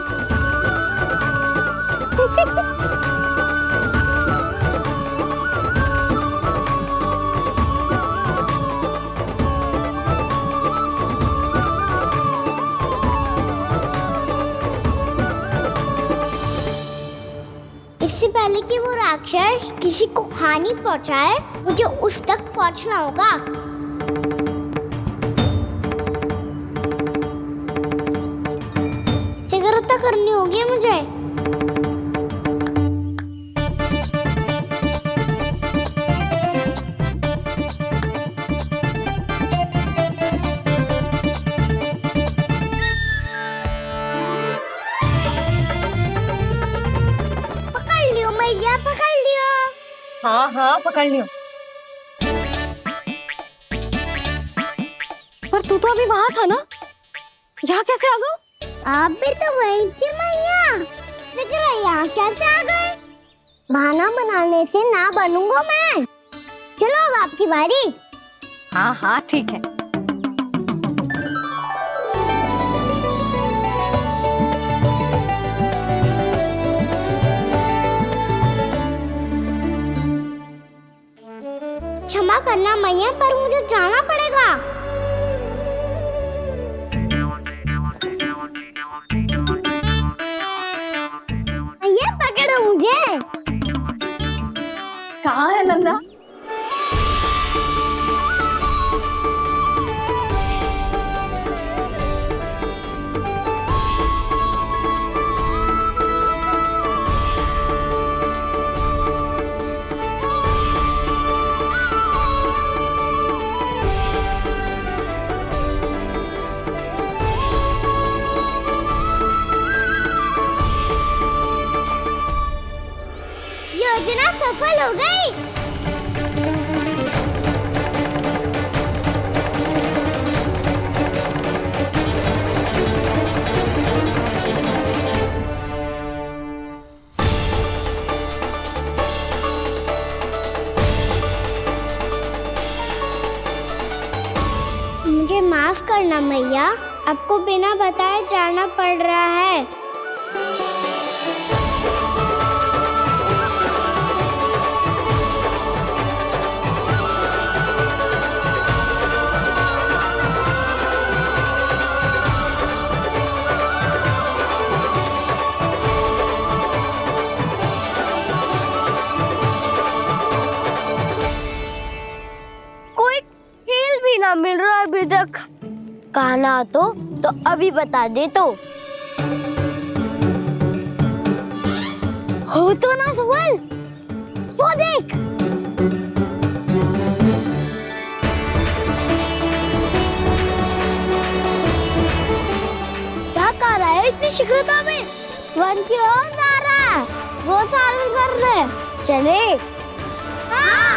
इससे पहले कि वो राक्षस किसी को हानि पहुंचाए, मुझे उस तक पहुंचना होगा। करनी होगी मुझे। पकड़ लियो मैया, पकड़ लियो। हाँ हाँ पकड़ लियो। पर तू तो अभी वहां था ना, यहाँ कैसे आ गया? आप भी तो वही थी मैया, सिकरा यहाँ कैसे आ गए? बहाना बनाने से ना बनूंगा मैं। चलो अब आपकी बारी। हाँ हाँ ठीक है। क्षमा करना मैया, पर मुझे जाना पड़ेगा। मैया पकड़ो मुझे। कहाँ है नंदा? योजना सफल हो गई। मुझे माफ करना मैया, आपको बिना बताए जाना पड़ रहा है। मिल रहा है अभी तक। कहना तो अभी बता दे तो। हो तो ना सवाल, वो देख। क्या कर रहा है इतनी शीघ्रता में? वन की ओर जा रहा है, वो सारे कर रहे। चले। हाँ।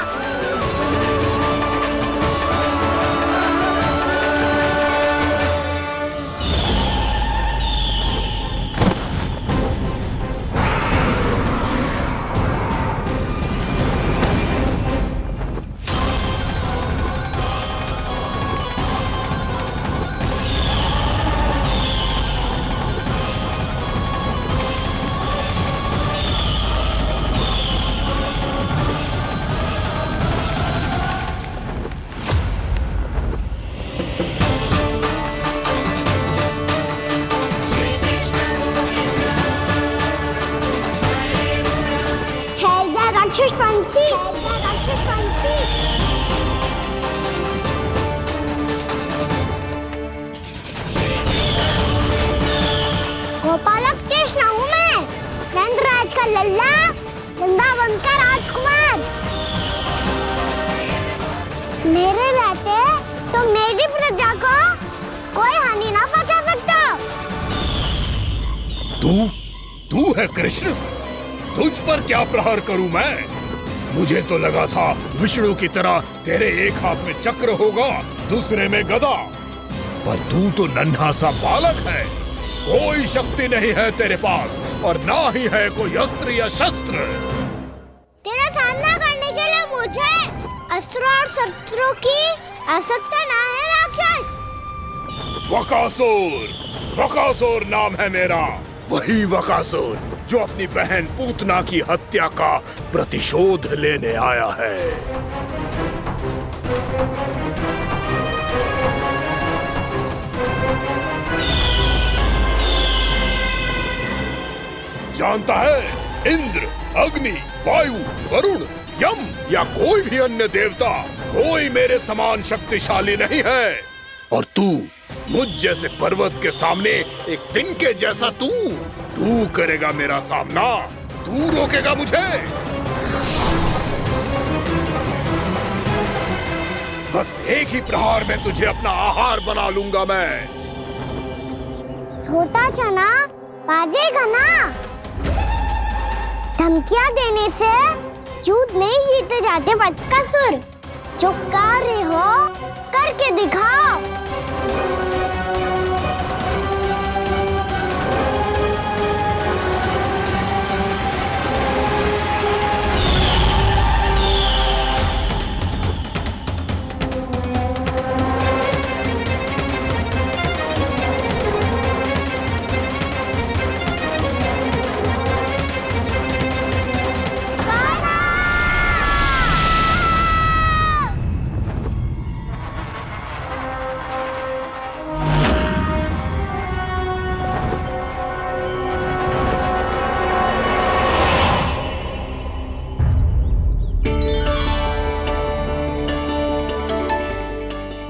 गोपालक कृष्ण हूँ मैं, नंदराज का लल्ला, वृंदावन का राजकुमार। मेरे रहते तो मेरी प्रजा को कोई हानि ना पहुंचा सकता। तू है कृष्ण? तुझ पर क्या प्रहार करूं मैं? मुझे तो लगा था विष्णु की तरह तेरे एक हाथ में चक्र होगा, दूसरे में गदा, पर तू तो नन्हा सा बालक है। कोई शक्ति नहीं है तेरे पास और ना ही है कोई अस्त्र या शस्त्र। तेरा सामना करने के लिए मुझे अस्त्रों और शस्त्रों की आवश्यकता ना है राक्षस। वकासुर नाम है मेरा, वही वकासुर जो अपनी बहन पूतना की हत्या का प्रतिशोध लेने आया है। जानता है, इंद्र, अग्नि, वायु, वरुण, यम या कोई भी अन्य देवता कोई मेरे समान शक्तिशाली नहीं है। और तू मुझ जैसे पर्वत के सामने एक दिन के जैसा तू करेगा मेरा सामना? तू रोकेगा मुझे? बस एक ही प्रहार में तुझे अपना आहार बना लूंगा मैं। छोटा चना बाजेगा ना। धमकियां देने से युद्ध नहीं जीते जाते बदकसूर। जो कार्य हो करके दिखाओ।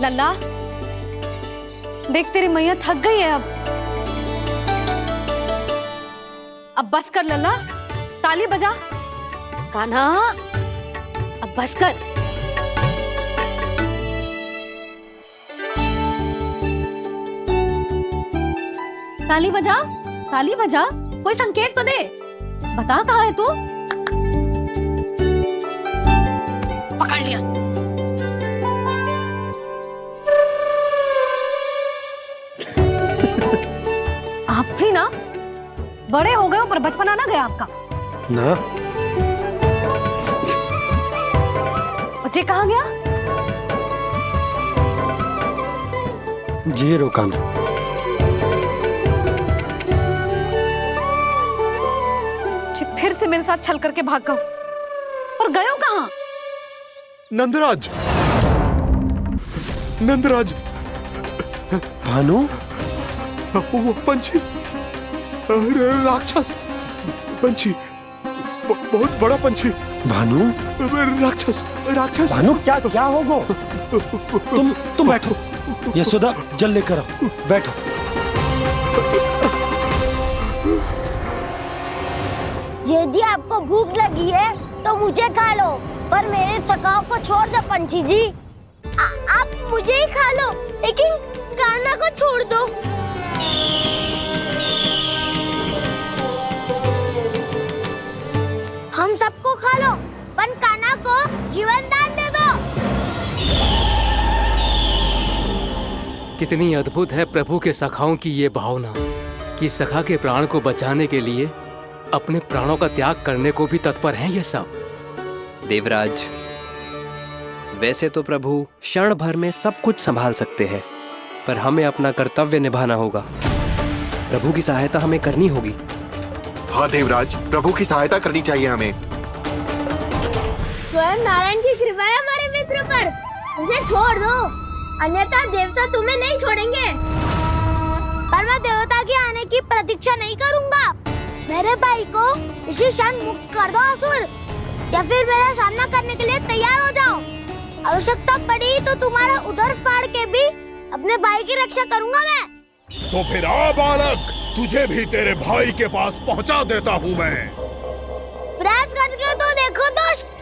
लल्ला, देख तेरी मैया थक गई है अब बस कर लल्ला, ताली बजा। कान्हा, अब बस कर। ताली बजा, ताली बजा, कोई संकेत तो दे। बता कहाँ है तू? पकड़ लिया। आप भी ना बड़े हो गए हो, पर बचपना ना गया आपका ना। बच्चे कहाँ गया? जी रोकाना। फिर से मेरे साथ छल करके भाग गए, और गए हो कहाँ? नंदराज, नंदराज। भानु, वो पंछी, राक्षस पंछी, बहुत बड़ा पंछी। भानु, राक्षस, राक्षस। भानु, क्या क्या होगा? तुम बैठो। यशोदा, जल लेकर आओ, बैठो। यदि आपको भूख लगी है तो मुझे खा लो, पर मेरे सखाओं को छोड़ दो पंछी जी। आप मुझे ही खा लो, लेकिन कान्हा को छोड़ दो। हम सबको खा लो, पर कान्हा को जीवन दान दे दो। कितनी अद्भुत है प्रभु के सखाओं की ये भावना कि सखा के प्राण को बचाने के लिए अपने प्राणों का त्याग करने को भी तत्पर हैं ये सब। देवराज, वैसे तो प्रभु क्षण भर में सब कुछ संभाल सकते हैं, पर हमें अपना कर्तव्य निभाना होगा। प्रभु की सहायता हमें करनी होगी। हाँ देवराज, प्रभु की सहायता करनी चाहिए हमें। स्वयं नारायण की कृपा है हमारे मित्र पर, उसे छोड़ दो, अन्यथा देवता तुम्हें नहीं छोड़ेंगे। पर मैं देवता के आने की प्रतीक्षा नहीं करूंगा। मेरे भाई को इसी क्षण मुक्त कर दो असुर, या फिर मेरा सामना करने के लिए तैयार हो जाओ। आवश्यकता पड़ी तो तुम्हारा उदर फाड़ के भी अपने भाई की रक्षा करूंगा मैं। तो फिर आ बालक, तुझे भी तेरे भाई के पास पहुंचा देता हूँ मैं। प्रयास करके तो देखो दोस्त,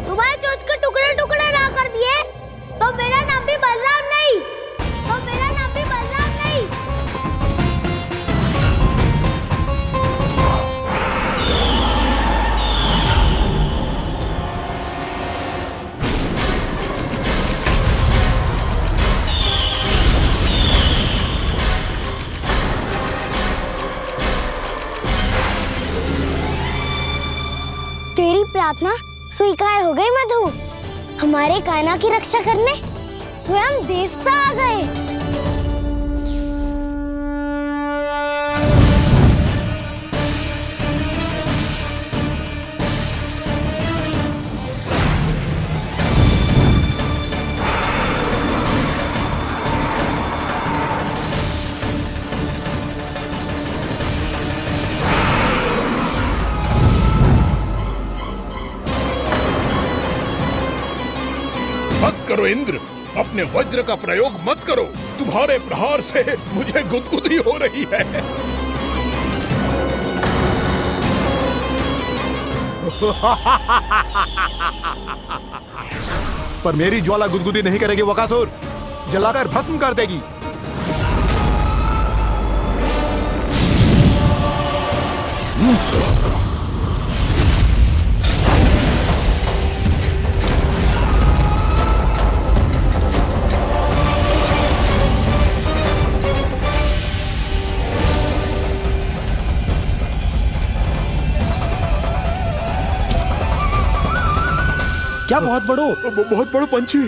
तुम्हारे चोंच के टुकड़े टुकड़े ना कर दिए तो मेरा नाम भी बलराम नहीं, तो मेरा नाम भी बलराम नहीं। तेरी प्रार्थना स्वीकार हो गई मधु। हमारे कान्हा की रक्षा करने स्वयं देवता आ गए। बस करो इंद्र, अपने वज्र का प्रयोग मत करो। तुम्हारे प्रहार से मुझे गुदगुदी हो रही है। पर मेरी ज्वाला गुदगुदी नहीं करेगी बकासुर, जलाकर भस्म कर देगी। क्या बहुत बड़ो? बहुत बड़ो पंछी।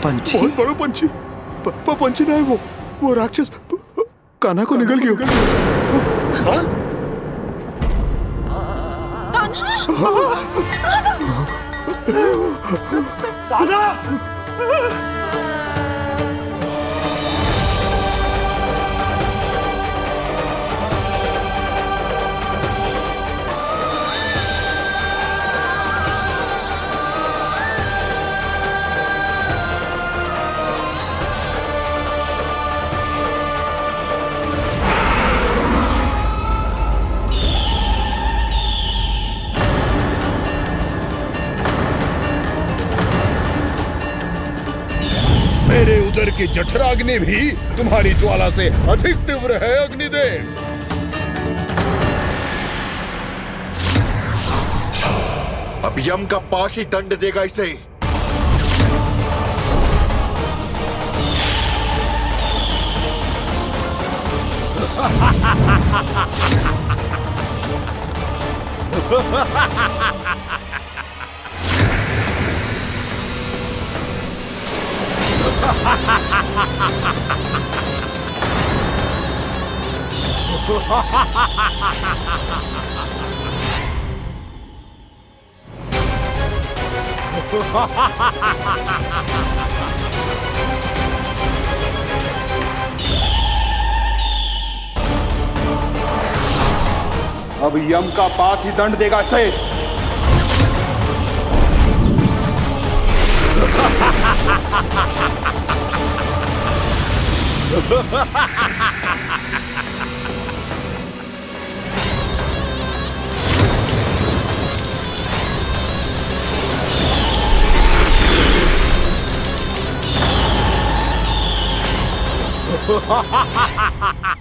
पंछी? बहुत बड़ो पंछी। पंछी ना है वो राक्षस कान्हा को निगल गया। हाँ? कान्हा! मेरे उदर की जठराग्नि भी तुम्हारी ज्वाला से अधिक तीव्र है अग्निदेव। अब यम का पाश ही दंड देगा इसे। अब यम का पास ही दंड देगा इसे।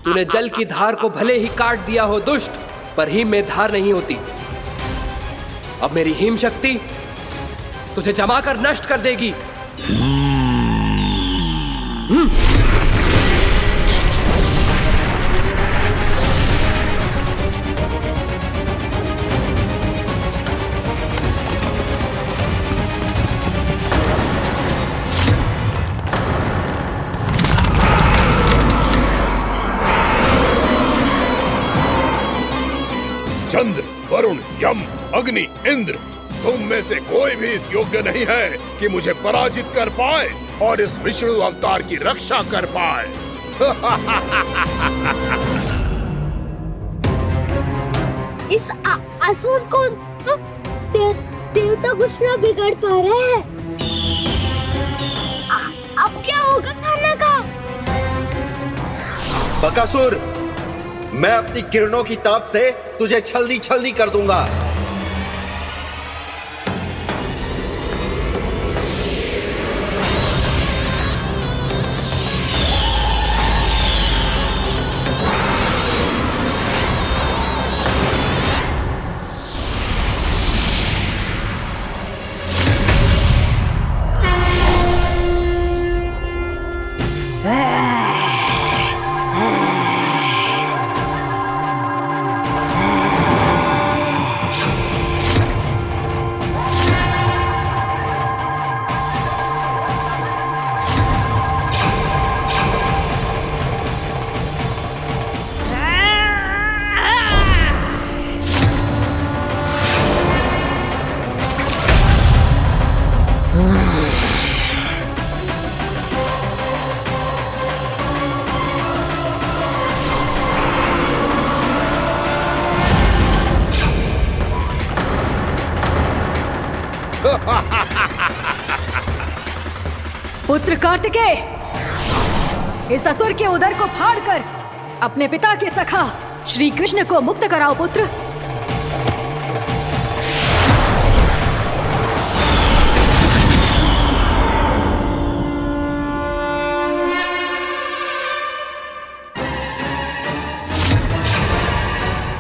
तूने जल की धार को भले ही काट दिया हो दुष्ट, पर हिम में धार नहीं होती। अब मेरी हिम शक्ति तुझे जमा कर नष्ट कर देगी। चंद्र, वरुण, यम, अग्नि, इंद्र, तुम में से कोई भी इस योग्य नहीं है कि मुझे पराजित कर पाए और इस विष्णु अवतार की रक्षा कर पाए। इस असुर को देवता कुछ ना बिगाड़ पा रहे हैं। अब क्या होगा कान्हा का? बकासुर, मैं अपनी किरणों की ताप से तुझे छलनी छलनी कर दूंगा। कार्तिकेय, इस असुर के उदर को फाड़कर अपने पिता के सखा श्री कृष्ण को मुक्त कराओ पुत्र।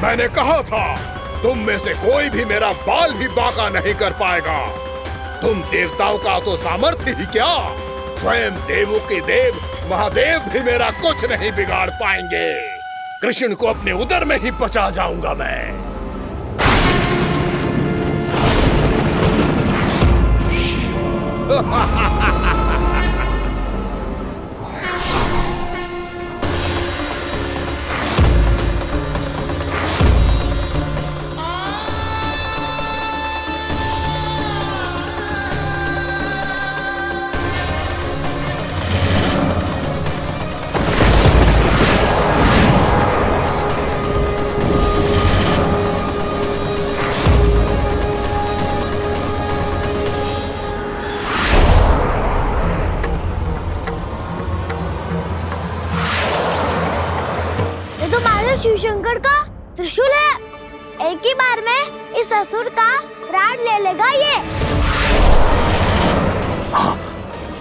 मैंने कहा था तुम में से कोई भी मेरा बाल भी बांका नहीं कर पाएगा। तुम देवताओं का तो सामर्थ्य ही क्या, स्वयं देवों के देव महादेव भी मेरा कुछ नहीं बिगाड़ पाएंगे। कृष्ण को अपने उदर में ही पचा जाऊंगा मैं। शिव शंकर का त्रिशूल है। एक ही बार में इस असुर का प्राण ले लेगा ये। हाँ,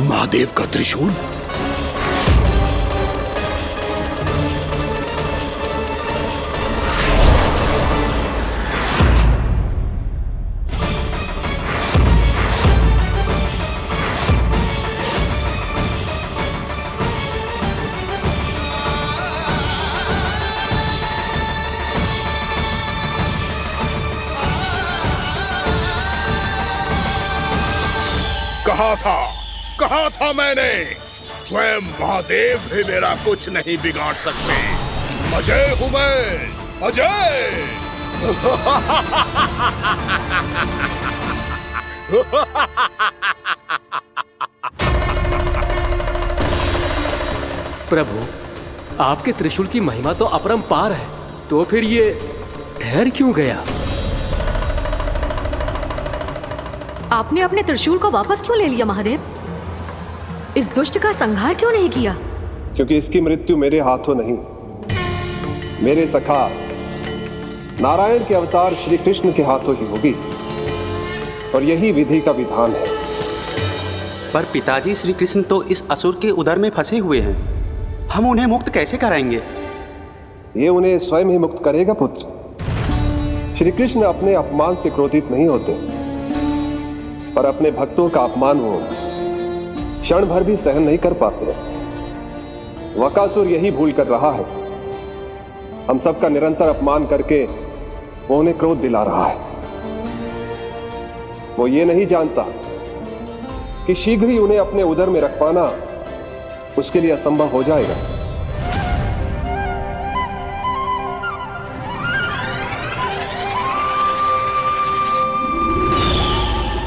महादेव का त्रिशूल। कहा था मैंने, स्वयं महादेव भी मेरा कुछ नहीं बिगाड़ सकते। अजय हूं मैं, अजय। प्रभु, आपके त्रिशूल की महिमा तो अपरंपार है, तो फिर ये ठहर क्यों गया? आपने अपने त्रिशूल को वापस क्यों ले लिया महादेव? इस दुष्ट का संहार क्यों नहीं किया? क्योंकि इसकी मृत्यु मेरे हाथों नहीं, मेरे सखा नारायण के अवतार श्री कृष्ण के हाथों ही होगी, और यही विधि का विधान है। पर पिताजी, श्री कृष्ण तो इस असुर के उदर में फंसे हुए हैं, हम उन्हें मुक्त कैसे कराएंगे? ये उन्हें स्वयं ही मुक्त करेगा पुत्र। श्री कृष्ण अपने अपमान से क्रोधित नहीं होते, पर अपने भक्तों का अपमान वो क्षण भर भी सहन नहीं कर पाते। वकासुर यही भूल कर रहा है, हम सबका निरंतर अपमान करके वो उन्हें क्रोध दिला रहा है। वो ये नहीं जानता कि शीघ्र ही उन्हें अपने उदर में रख पाना उसके लिए असंभव हो जाएगा।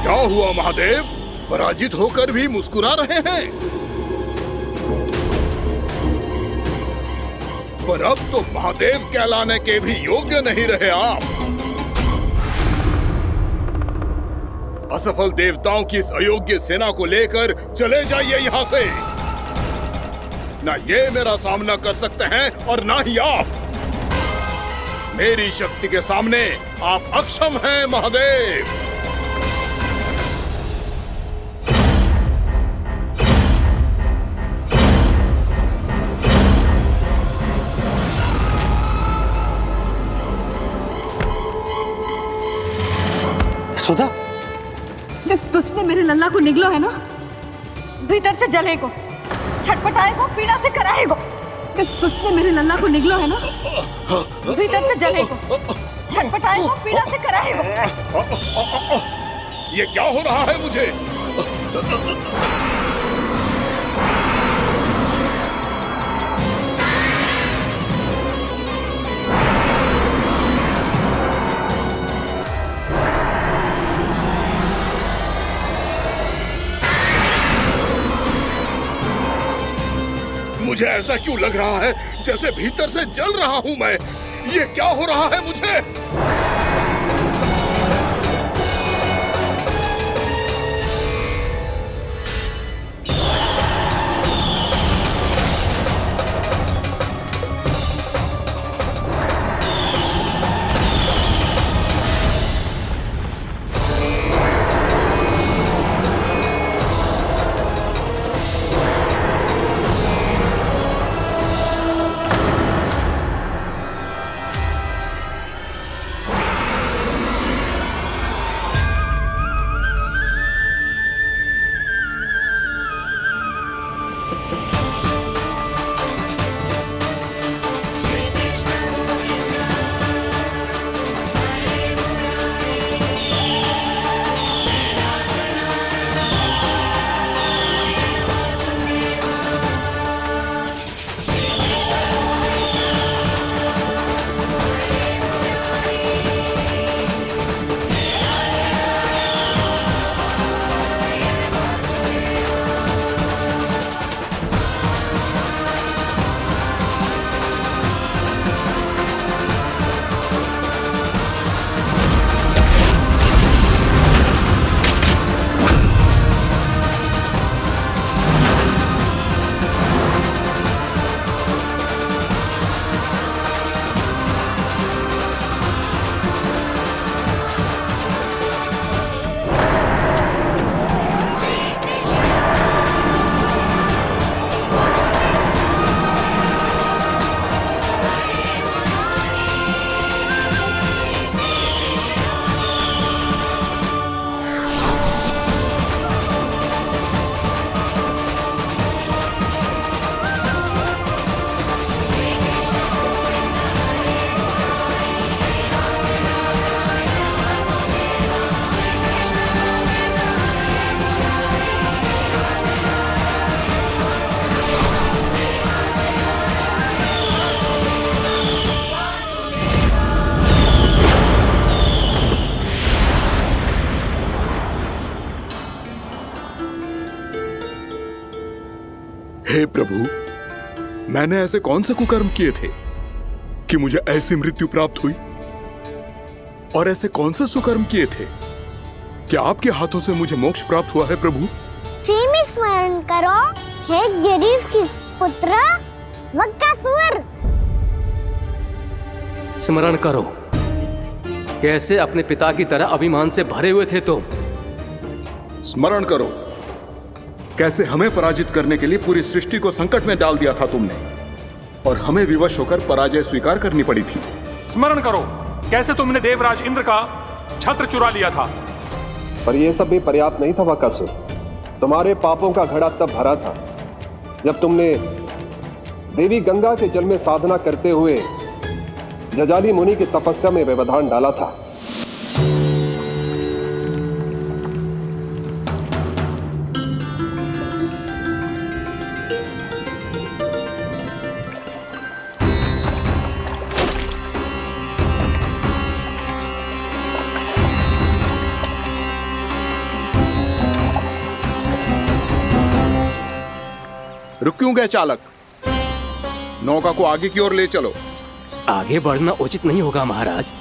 क्या हुआ महादेव, पराजित होकर भी मुस्कुरा रहे हैं? पर अब तो महादेव कहलाने के भी योग्य नहीं रहे आप। असफल देवताओं की इस अयोग्य सेना को लेकर चले जाइए यहाँ से। ना ये मेरा सामना कर सकते हैं और ना ही आप। मेरी शक्ति के सामने आप अक्षम हैं महादेव। सुधा, जिस दुष्ट ने मेरे लल्ला को निगलो है ना, भीतर से जलेगो, छटपटाएगो, पीड़ा से कराएगो। जिस दुष्ट ने मेरे लल्ला को निगलो है ना, भीतर से जलेगो, छटपटाएगो, पीड़ा से कराएगो। ये क्या हो रहा है मुझे? मुझे ऐसा क्यों लग रहा है जैसे भीतर से जल रहा हूं मैं। ये क्या हो रहा है मुझे? हे प्रभु, मैंने ऐसे कौन से कुकर्म किए थे कि मुझे ऐसी मृत्यु प्राप्त हुई? और ऐसे कौन से सुकर्म किए थे कि आपके हाथों से मुझे मोक्ष प्राप्त हुआ है प्रभु? में स्मरण करो, हे जरीफ की पुत्र वक्कासुर। स्मरण करो, कैसे अपने पिता की तरह अभिमान से भरे हुए थे तुम। स्मरण करो, कैसे हमें पराजित करने के लिए पूरी सृष्टि को संकट में डाल दिया था तुमने, और हमें विवश होकर पराजय स्वीकार करनी पड़ी थी। स्मरण करो, कैसे तुमने देवराज इंद्र का छत्र चुरा लिया था। पर यह सब भी पर्याप्त नहीं था वक्कासुर। तुम्हारे पापों का घड़ा तब भरा था जब तुमने देवी गंगा के जल में साधना करते हुए जजाली मुनि की तपस्या में व्यवधान डाला था। रुक क्यों गए चालक? नौका को आगे की ओर ले चलो। आगे बढ़ना उचित नहीं होगा महाराज।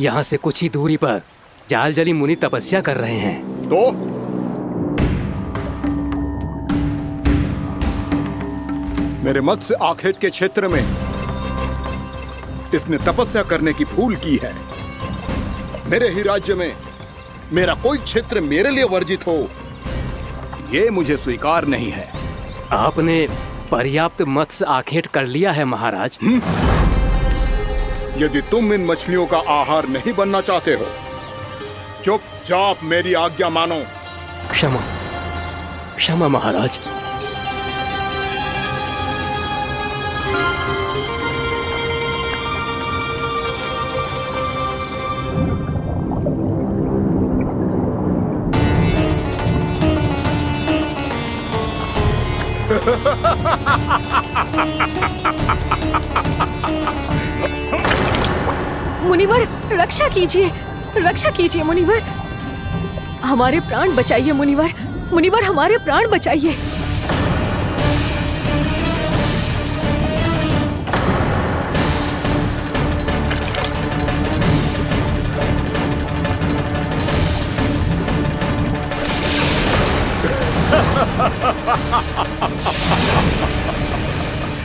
यहाँ से कुछ ही दूरी पर जालजली मुनि तपस्या कर रहे हैं। तो मेरे मत्स्य आखेट के क्षेत्र में इसने तपस्या करने की भूल की है। मेरे ही राज्य में मेरा कोई क्षेत्र मेरे लिए वर्जित हो, यह मुझे स्वीकार नहीं है। आपने पर्याप्त मत्स्य आखेट कर लिया है महाराज। यदि तुम इन मछलियों का आहार नहीं बनना चाहते हो, चुपचाप मेरी आज्ञा मानो। क्षमा, क्षमा महाराज। मुनिवर, रक्षा कीजिए, रक्षा कीजिए मुनिवर, हमारे प्राण बचाइए मुनिवर, मुनिवर हमारे प्राण बचाइए।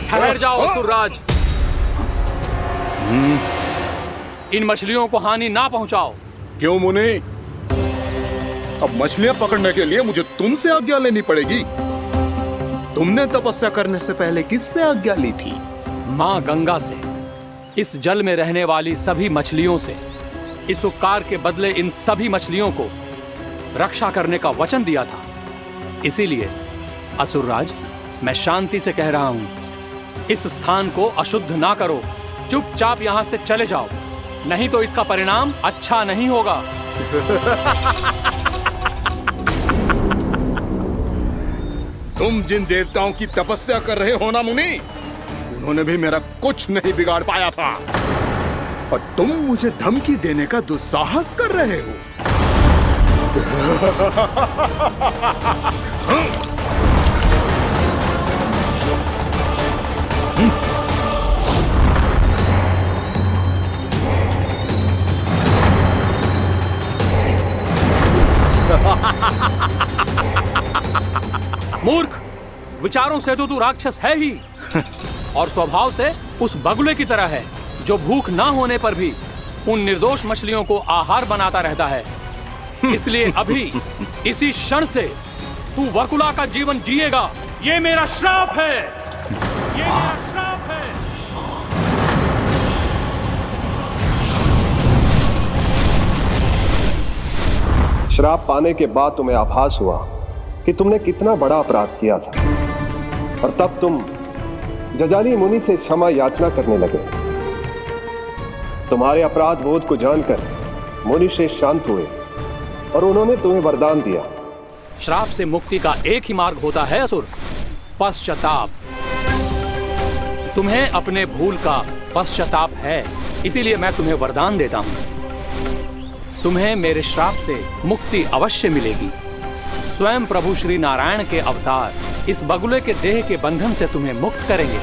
ठहर जाओ असुरराज, इन मछलियों को हानि ना पहुंचाओ। क्यों मुनि? अब मछलियां पकड़ने के लिए मुझे तुमसे आज्ञा लेनी पड़ेगी। तुमने तपस्या करने से पहले किससे आज्ञा ली थी? माँ गंगा से, इस जल में रहने वाली सभी मछलियों से। इस उपकार के बदले इन सभी मछलियों को रक्षा करने का वचन दिया था। इसीलिए असुरराज, मैं शांति से कह रहा हूं, इस स्थान को अशुद्ध ना करो। चुपचाप यहां से चले जाओ, नहीं तो इसका परिणाम अच्छा नहीं होगा। तुम जिन देवताओं की तपस्या कर रहे हो ना मुनि, उन्होंने भी मेरा कुछ नहीं बिगाड़ पाया था, और तुम मुझे धमकी देने का दुस्साहस कर रहे हो। मूर्ख, विचारों से तो तू राक्षस है ही, और स्वभाव से उस बगुले की तरह है जो भूख ना होने पर भी उन निर्दोष मछलियों को आहार बनाता रहता है। इसलिए अभी इसी क्षण से तू वकुला का जीवन जिएगा। ये मेरा श्राप है, ये मेरा श्राप है। श्राप पाने के बाद तुम्हें आभास हुआ कि तुमने कितना बड़ा अपराध किया था, और तब तुम जजाली मुनि से क्षमा याचना करने लगे। तुम्हारे अपराध बोध को जानकर मुनि से शांत हुए और उन्होंने तुम्हें वरदान दिया। श्राप से मुक्ति का एक ही मार्ग होता है असुर, पश्चाताप। तुम्हें अपने भूल का पश्चाताप है, इसीलिए मैं तुम्हें वरदान देता हूं। तुम्हें मेरे श्राप से मुक्ति अवश्य मिलेगी। स्वयं प्रभु श्री नारायण के अवतार इस बगुले के देह के बंधन से तुम्हें मुक्त करेंगे।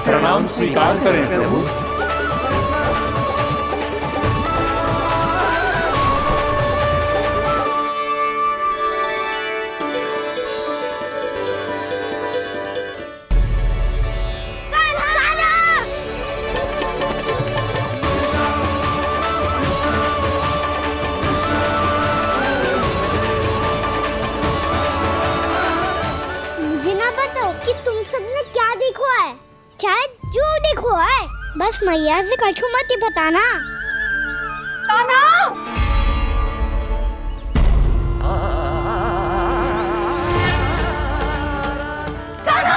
प्रणाम स्वीकार करें प्रभु। मुझे ना बताओ कि तुम सबने क्या देखा है, चाहे जो देखो है, बस मैया से कछु मत ही बताना। ताना! ताना!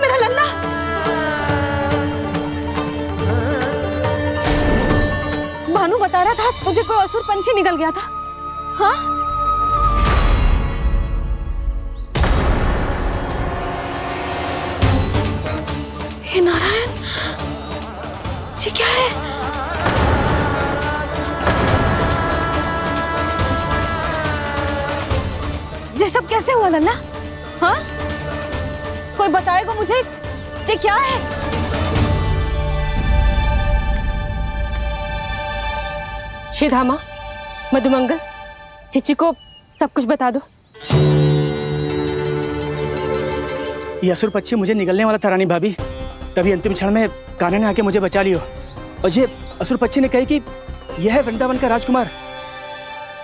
मेरा लल्ला! भानु बता रहा था तुझे कोई असुर पंछी निकल गया था। हाँ? हे नारायण, ये क्या है? ये सब कैसे हुआ लल्ला? हाँ? कोई बताएगा मुझे ये क्या है? श्रीधामा, मधुमंगल, चिची को सब कुछ बता दो। ये असुर पक्षी मुझे निगलने वाला था रानी भाभी, तभी अंतिम क्षण में कान्हा ने आके मुझे बचा लियो। और ये असुर पक्षी ने कही कि यह है वृंदावन का राजकुमार,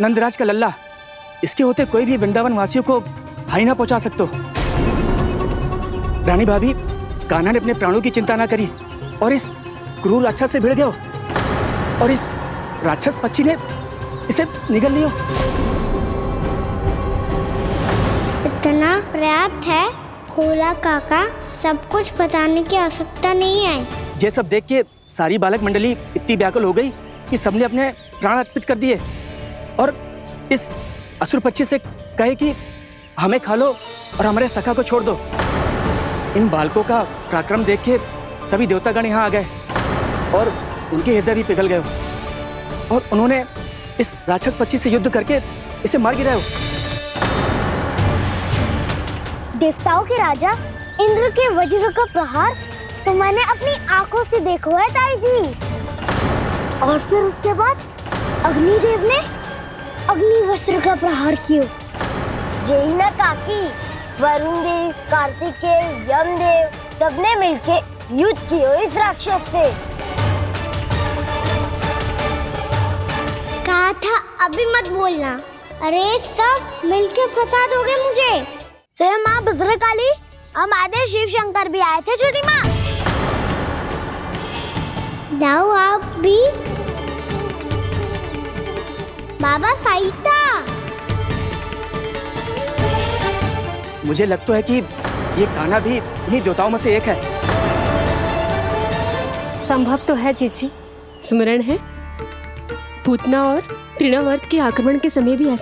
नंदराज का लल्ला। इसके होते कोई भी वृंदावन वासियों को हानि ना पहुंचा सकते। रानी भाभी, कान्हा ने अपने प्राणों की चिंता ना करी और इस क्रूर राक्षस से भिड़ गयो और इस राक्षस पक्षी ने इसे निगल लियो। इतना पर्याप्त है भोला काका, सब कुछ बताने की आवश्यकता नहीं है। ये सब देख के सारी बालक मंडली इतनी व्याकुल हो गई कि सबने अपने प्राण अर्पित कर दिए और इस असुर पक्षी से कहे कि हमें खा लो और हमारे सखा को छोड़ दो। इन बालकों का पराक्रम देख के सभी देवतागण यहाँ आ गए और उनके हृदय भी पिघल गए और उन्होंने इस राक्षस पक्षी से युद्ध करके इसे मार गिराया। देवताओं के राजा इंद्र के वज्र का प्रहार तो मैंने अपनी आंखों से देखा है ताई जी। और फिर उसके बाद अग्निदेव ने अग्निवस्त्र का प्रहार किया। जय ना काकी, वरुण देव, कार्तिकेय, यमदेव सबने मिलके युद्ध किया इस राक्षस से। कहा था अभी मत बोलना। अरे सब मिलके फंसा दोगे मुझे। जय माँ भद्रकाली, हमारे शिव शंकर भी आए थे छोटी माँ। जाओ आप भी। बाबा साईता, मुझे लगता है कि ये कान्हा भी इन्हीं देवताओं में से एक है। संभव तो है चीची। स्मरण है पूतना और तृणावर्त के आक्रमण के समय भी ऐसा